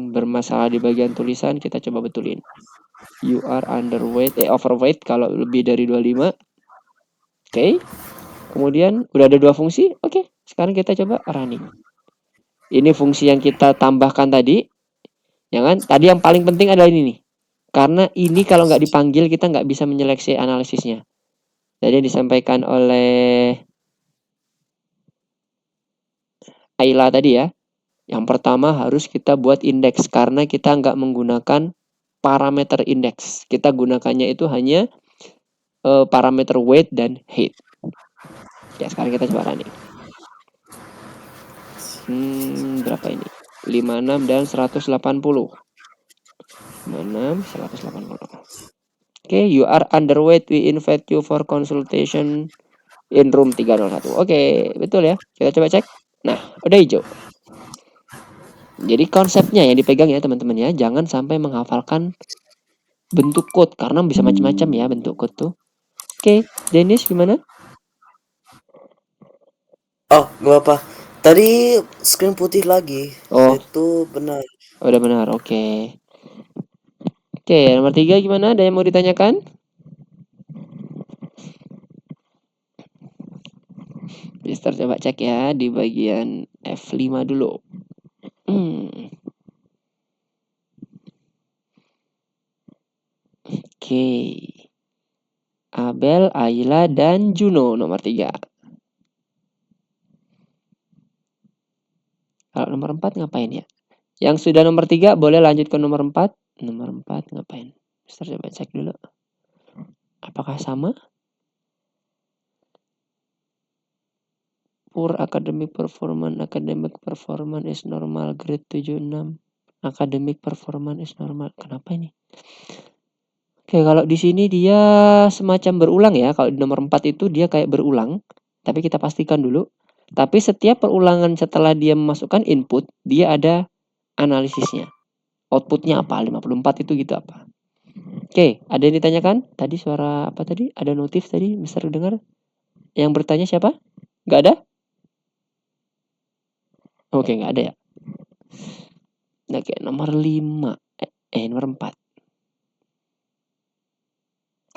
bermasalah di bagian tulisan kita coba betulin. You are overweight kalau lebih dari 25. Oke. Kemudian udah ada 2 fungsi. Oke. Sekarang kita coba running. Ini fungsi yang kita tambahkan tadi. Ya kan? Tadi yang paling penting adalah ini nih. Karena ini kalau nggak dipanggil kita nggak bisa menyeleksi analisisnya. Jadi disampaikan oleh Ayla tadi ya. Yang pertama harus kita buat indeks karena kita nggak menggunakan parameter indeks. Kita gunakannya itu hanya parameter weight dan height. Ya, sekarang kita coba running. Berapa ini? 56 dan 180. 56, 180. Oke, you are underweight. We invite you for consultation in room 301. Oke, betul ya. Kita coba cek. Nah, udah hijau. Jadi konsepnya yang dipegang ya teman-teman ya. Jangan sampai menghafalkan bentuk code. Karena bisa macam-macam ya bentuk code tuh. Oke, Dennis gimana? Oh, gak apa. Tadi screen putih lagi. Itu benar. Udah benar, oke. Oke, nomor 3 gimana? Ada yang mau ditanyakan? Mister coba cek ya di bagian F5 dulu. Oke. Abel, Ayla, dan Juno nomor 3. Kalau nomor 4 ngapain ya? Yang sudah nomor 3 boleh lanjut ke nomor 4. Nomor 4 ngapain? Mister coba cek dulu. Apakah sama? Poor academic performance is normal, grade 76. Academic performance is normal. Kenapa ini? Oke, kalau di sini dia semacam berulang ya. Kalau di nomor 4 itu dia kayak berulang. Tapi kita pastikan dulu. Tapi setiap perulangan setelah dia memasukkan input, dia ada analisisnya. Outputnya apa? 54 itu gitu apa? Oke, ada yang ditanyakan? Tadi suara apa tadi? Ada notif tadi, Mister dengar? Yang bertanya siapa? Nggak ada? Oke, nggak ada ya. Oke, nomor 5. Nomor 4.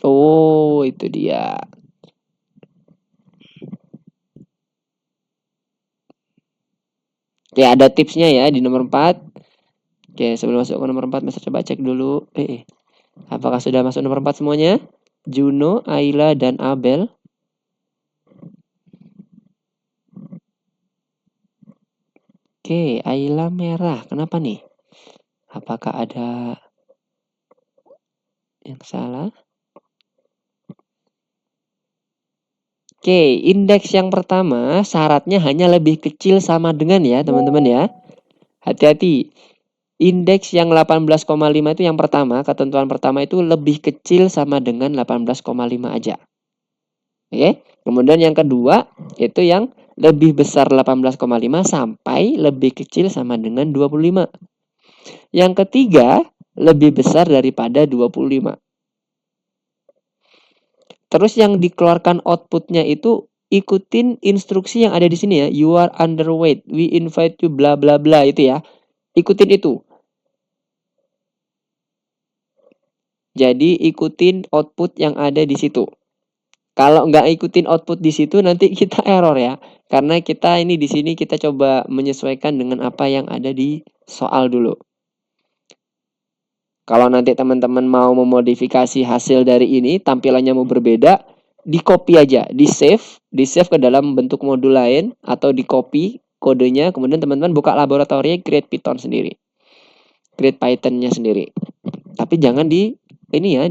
Oh, itu dia. Oke, ada tipsnya ya di nomor 4. Oke, sebelum masuk ke nomor 4, Mister coba cek dulu. Apakah sudah masuk nomor 4 semuanya? Juno, Ayla, dan Abel. Oke, Ayla merah. Kenapa nih? Apakah ada yang salah? Oke, indeks yang pertama syaratnya hanya lebih kecil sama dengan ya, teman-teman ya. Hati-hati. Indeks yang 18,5 itu yang pertama, ketentuan pertama itu lebih kecil sama dengan 18,5 aja. Oke. Kemudian yang kedua itu yang lebih besar 18,5 sampai lebih kecil sama dengan 25. Yang ketiga lebih besar daripada 25. Terus yang dikeluarkan outputnya itu ikutin instruksi yang ada di sini ya. You are underweight, we invite you bla bla bla itu ya. Ikutin itu. Jadi ikutin output yang ada di situ. Kalau nggak ikutin output di situ nanti kita error ya. Karena kita ini di sini kita coba menyesuaikan dengan apa yang ada di soal dulu. Kalau nanti teman-teman mau memodifikasi hasil dari ini, tampilannya mau berbeda, di copy aja, di save ke dalam bentuk modul lain atau di copy kodenya, kemudian teman-teman buka laboratorium, create Python sendiri. Create Python-nya sendiri. Tapi jangan di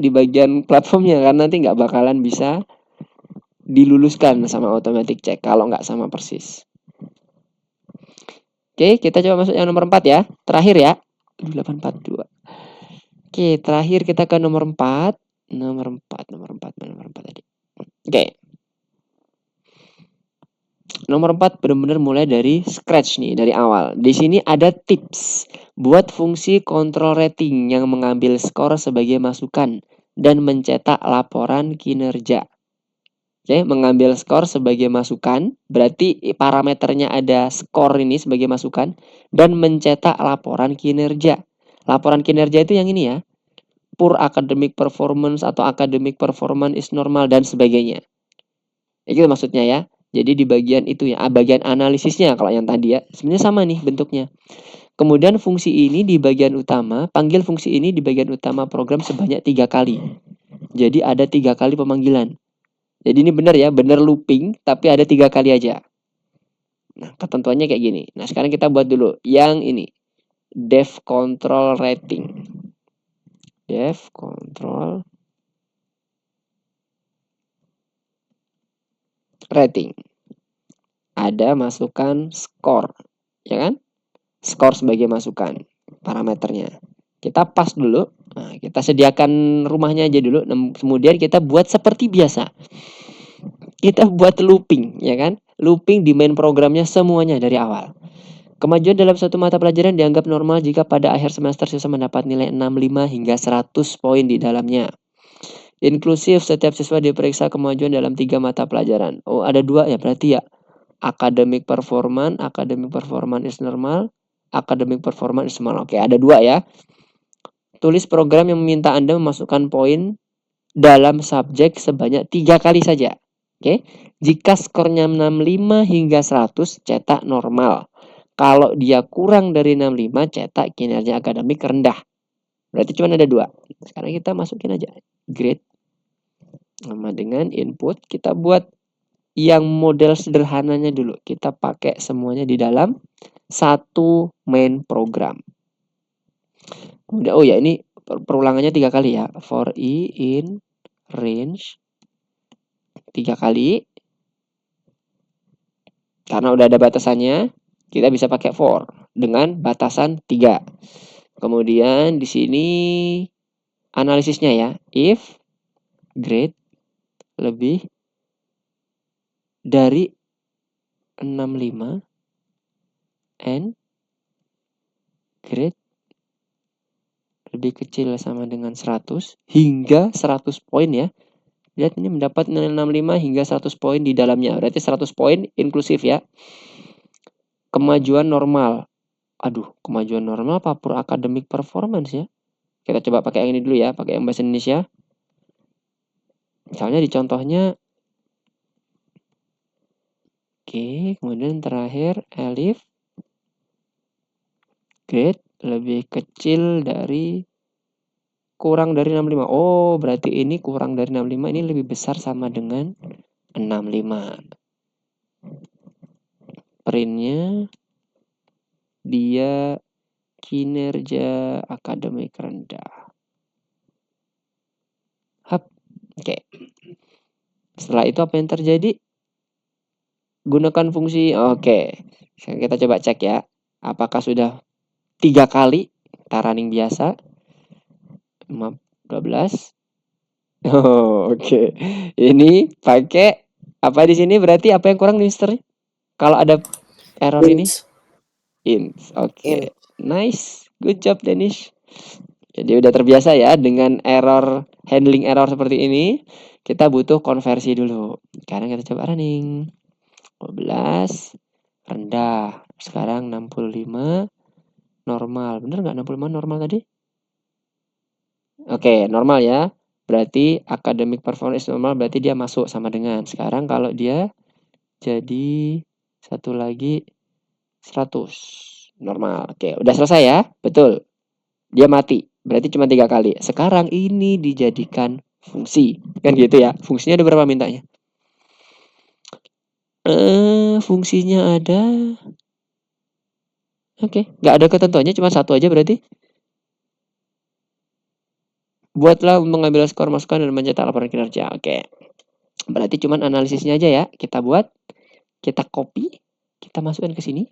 bagian platformnya karena nanti nggak bakalan bisa diluluskan sama automatic check kalau nggak sama persis. Oke, kita coba masuk yang nomor 4 ya. Terakhir ya. 842. Oke, terakhir kita ke nomor 4. Nomor 4 tadi. Oke. Nomor 4 benar-benar mulai dari scratch nih, dari awal. Di sini ada tips buat fungsi control rating yang mengambil skor sebagai masukan dan mencetak laporan kinerja. Oke, mengambil skor sebagai masukan, berarti parameternya ada skor ini sebagai masukan dan mencetak laporan kinerja. Laporan kinerja itu yang ini ya. Poor academic performance atau academic performance is normal dan sebagainya. Itu maksudnya ya. Jadi di bagian itu ya, bagian analisisnya kalau yang tadi ya, sebenarnya sama nih bentuknya. Kemudian fungsi ini di bagian utama, panggil fungsi ini di bagian utama program sebanyak 3 kali. Jadi ada 3 kali pemanggilan. Jadi ini benar ya, benar looping, tapi ada 3 kali aja. Nah, ketentuannya kayak gini. Nah, sekarang kita buat dulu yang ini. Dev control rating. Dev control rating. Ada masukan skor, ya kan? Skor sebagai masukan, parameternya. Kita pas dulu. Nah, kita sediakan rumahnya aja dulu. Kemudian kita buat seperti biasa. Kita buat looping, ya kan? Looping di main programnya semuanya dari awal. Kemajuan dalam suatu mata pelajaran dianggap normal jika pada akhir semester siswa mendapat nilai 65 hingga 100 poin di dalamnya. Inklusif, setiap siswa diperiksa kemajuan dalam 3 mata pelajaran. Oh, ada 2 ya, berarti ya. Academic performance is normal, academic performance is normal. Oke, ada 2 ya. Tulis program yang meminta Anda memasukkan poin dalam subjek sebanyak 3 kali saja. Oke. Jika skornya 65 hingga 100, cetak normal. Kalau dia kurang dari 65, cetak kinerja akademik rendah. Berarti cuma ada 2. Sekarang kita masukin aja grade sama dengan input. Kita buat yang model sederhananya dulu. Kita pakai semuanya di dalam satu main program. Kemudian, oh ya, ini perulangannya 3 kali ya. For i in range 3 kali. Karena udah ada batasannya, kita bisa pakai for dengan batasan 3. Kemudian di sini analisisnya ya. If grade lebih dari 65 and grade lebih kecil sama dengan 100 hingga 100 poin ya. Lihat ini mendapat nilai 65 hingga 100 poin di dalamnya. Berarti 100 poin inklusif ya. Kemajuan normal. Aduh, kemajuan normal apa pur academic performance ya? Kita coba pakai yang ini dulu ya, pakai yang bahasa Indonesia. Misalnya di contohnya. Oke, kemudian terakhir elif grade lebih kecil dari kurang dari 65. Oh, berarti ini kurang dari 65, ini lebih besar sama dengan 65. Printnya dia kinerja akademik rendah. Hap. Oke. Setelah itu apa yang terjadi? Gunakan fungsi. Oke. Kita coba cek ya. Apakah sudah 3 kali kita running biasa? 12. Oh, oke. Ini pakai apa di sini? Berarti apa yang kurang, Mister? Kalau ada error ini? Int. Oke. Nice. Good job, Danish. Jadi udah terbiasa ya dengan error, handling error seperti ini. Kita butuh konversi dulu. Sekarang kita coba running. 12 rendah. Sekarang 65 normal. Bener nggak 65 normal tadi? Oke, normal ya. Berarti academic performance normal, berarti dia masuk sama dengan. Sekarang kalau dia jadi satu lagi 100 normal. Oke, udah selesai ya. Betul. Dia mati. Berarti cuma 3 kali. Sekarang ini dijadikan fungsi. Kan gitu ya. Fungsinya ada berapa mintanya? Fungsinya ada. Oke, nggak ada ketentuannya, cuma satu aja berarti. Buatlah mengambil skor masukan dan mencetak laporan kinerja. Oke. Berarti cuma analisisnya aja ya. Kita buat, kita copy, kita masukkan ke sini.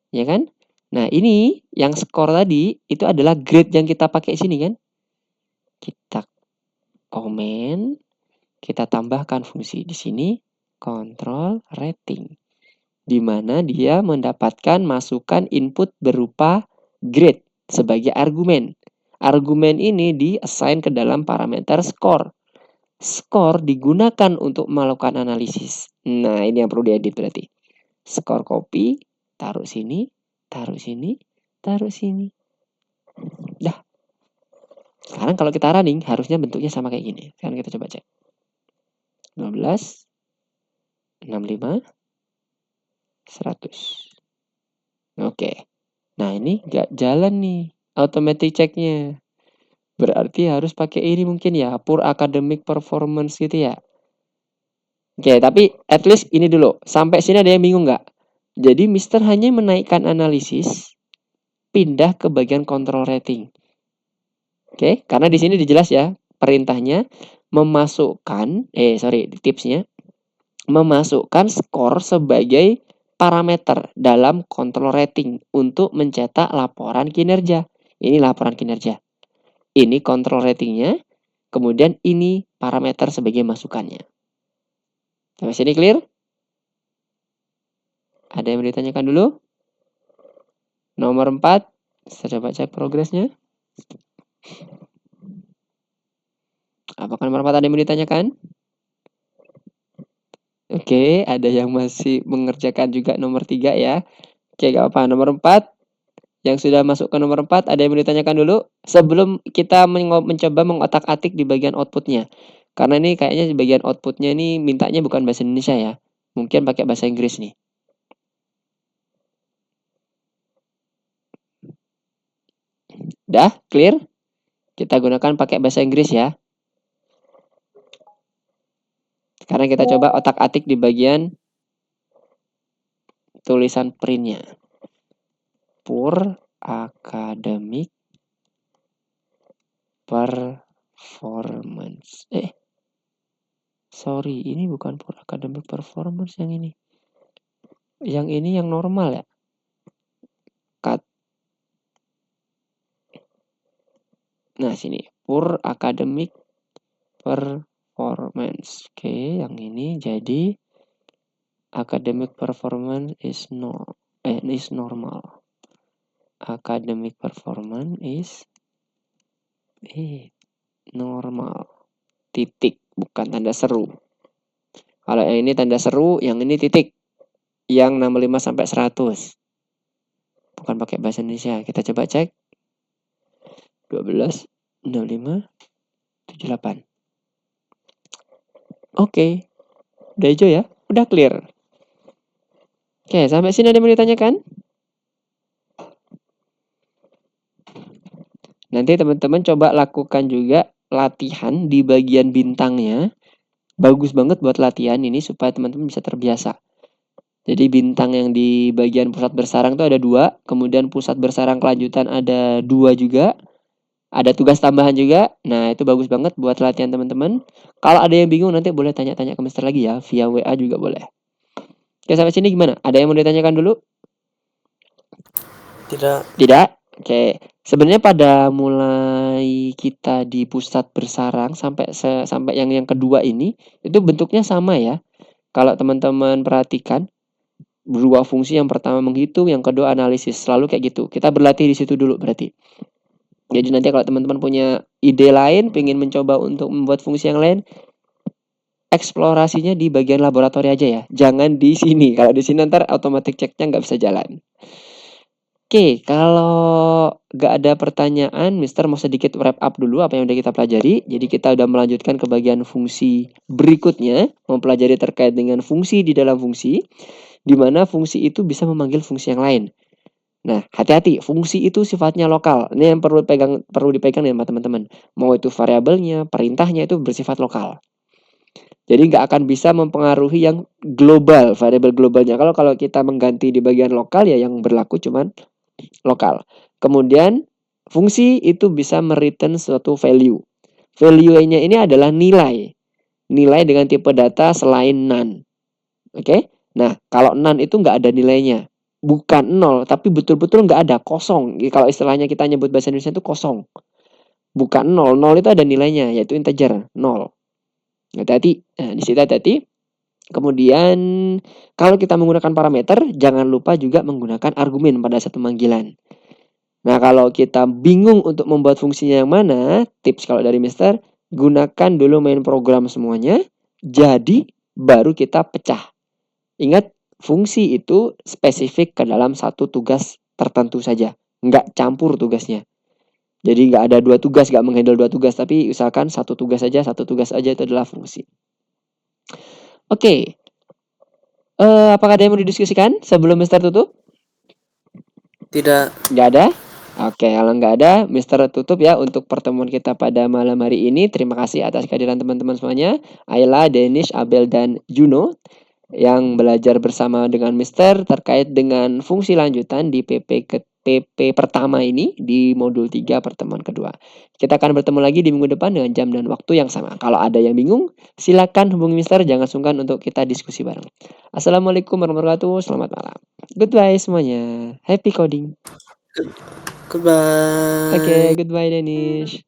Ya kan? Nah, ini yang skor tadi itu adalah grade yang kita pakai sini kan? Kita komen, kita tambahkan fungsi di sini control rating, di mana dia mendapatkan masukan input berupa grade sebagai argumen. Argumen ini di-assign ke dalam parameter skor. Skor digunakan untuk melakukan analisis. Nah, ini yang perlu diedit berarti. Skor copy, taruh sini, taruh sini, taruh sini. Dah. Sekarang kalau kita running, harusnya bentuknya sama kayak gini. Sekarang kita coba cek. 12, 65, 100. Oke. Nah, ini nggak jalan nih automatic checknya. Berarti harus pakai ini mungkin ya, poor academic performance gitu ya. Oke, tapi at least ini dulu. Sampai sini ada yang bingung nggak? Jadi Mister hanya menaikkan analisis, pindah ke bagian control rating. Oke, karena di sini dijelas ya, perintahnya memasukkan, tipsnya, memasukkan skor sebagai parameter dalam control rating untuk mencetak laporan kinerja. Ini laporan kinerja. Ini control ratingnya, kemudian ini parameter sebagai masukannya. Sampai sini clear? Ada yang mau ditanyakan dulu? Nomor 4, saya coba cek progresnya. Apakah nomor 4 ada yang mau ditanyakan? Oke, ada yang masih mengerjakan juga nomor 3 ya. Oke, gak apa-apa. Nomor 4, Yang sudah masuk ke nomor 4, ada yang mau ditanyakan dulu? Sebelum kita mencoba mengotak-atik di bagian outputnya. Karena ini kayaknya di bagian outputnya ini mintanya bukan bahasa Indonesia ya. Mungkin pakai bahasa Inggris nih. Dah, clear? Kita gunakan pakai bahasa Inggris ya. Sekarang kita coba otak-atik di bagian tulisan printnya. Poor academic performance. Sorry, ini bukan poor academic performance yang ini. Yang ini yang normal ya. Cut. Nah, sini. Poor academic performance. Oke, yang ini jadi academic performance is normal. Academic performance is normal. Titik, bukan tanda seru. Kalau yang ini tanda seru, yang ini titik. Yang 65 sampai 100. Bukan pakai bahasa Indonesia. Kita coba cek. 12, 65, 78. Oke. Udah hijau ya? Udah clear. Oke, sampai sini ada yang mau ditanyakan? Nanti teman-teman coba lakukan juga latihan di bagian bintangnya. Bagus banget buat latihan ini supaya teman-teman bisa terbiasa. Jadi bintang yang di bagian pusat bersarang itu ada 2. Kemudian pusat bersarang kelanjutan ada 2 juga. Ada tugas tambahan juga. Nah, itu bagus banget buat latihan teman-teman. Kalau ada yang bingung nanti boleh tanya-tanya ke Mister lagi ya. Via WA juga boleh. Oke, sampai sini gimana? Ada yang mau ditanyakan dulu? Tidak? Oke. Sebenarnya pada mulai kita di pusat bersarang sampai yang kedua ini, itu bentuknya sama ya. Kalau teman-teman perhatikan, dua fungsi, yang pertama menghitung, yang kedua analisis. Selalu kayak gitu. Kita berlatih di situ dulu berarti. Jadi nanti kalau teman-teman punya ide lain, pengen mencoba untuk membuat fungsi yang lain, eksplorasinya di bagian laboratori aja ya. Jangan di sini. Kalau di sini ntar automatic checknya nggak bisa jalan. Oke, kalau nggak ada pertanyaan, Mister mau sedikit wrap up dulu apa yang udah kita pelajari. Jadi kita udah melanjutkan ke bagian fungsi berikutnya, mempelajari terkait dengan fungsi di dalam fungsi, di mana fungsi itu bisa memanggil fungsi yang lain. Nah, hati-hati, fungsi itu sifatnya lokal. Ini yang perlu dipegang ya teman-teman. Mau itu variabelnya, perintahnya itu bersifat lokal. Jadi nggak akan bisa mempengaruhi yang global, variabel globalnya. Kalau kita mengganti di bagian lokal ya yang berlaku cuman lokal. Kemudian fungsi itu bisa mereturn suatu value. Value-nya ini adalah nilai. Nilai dengan tipe data selain none. Oke? Nah, kalau none itu nggak ada nilainya. Bukan 0, tapi betul-betul nggak ada, kosong. Kalau istilahnya kita nyebut bahasa Indonesia itu kosong. Bukan 0. 0 itu ada nilainya, yaitu integer, 0. Hati-hati. Nah, di situ hati-hati. Kemudian, kalau kita menggunakan parameter, jangan lupa juga menggunakan argumen pada saat pemanggilan. Nah, kalau kita bingung untuk membuat fungsinya yang mana, tips kalau dari Mister, gunakan dulu main program semuanya, jadi baru kita pecah. Ingat, fungsi itu spesifik ke dalam satu tugas tertentu saja, nggak campur tugasnya. Jadi nggak ada 2 tugas, nggak menghandle 2 tugas, tapi usahakan satu tugas aja itu adalah fungsi. Oke. Apakah ada yang mau didiskusikan sebelum Mister tutup? Tidak. Nggak ada? Oke, kalau nggak ada, Mister tutup ya untuk pertemuan kita pada malam hari ini. Terima kasih atas kehadiran teman-teman semuanya. Ayla, Danish, Abel, dan Juno yang belajar bersama dengan Mister terkait dengan fungsi lanjutan di PP pertama ini di modul 3 pertemuan kedua. Kita akan bertemu lagi di minggu depan dengan jam dan waktu yang sama. Kalau ada yang bingung, silakan hubungi Mister. Jangan sungkan untuk kita diskusi bareng. Assalamualaikum warahmatullahi wabarakatuh. Selamat malam. Goodbye semuanya. Happy coding. Goodbye. Oke, goodbye Danish.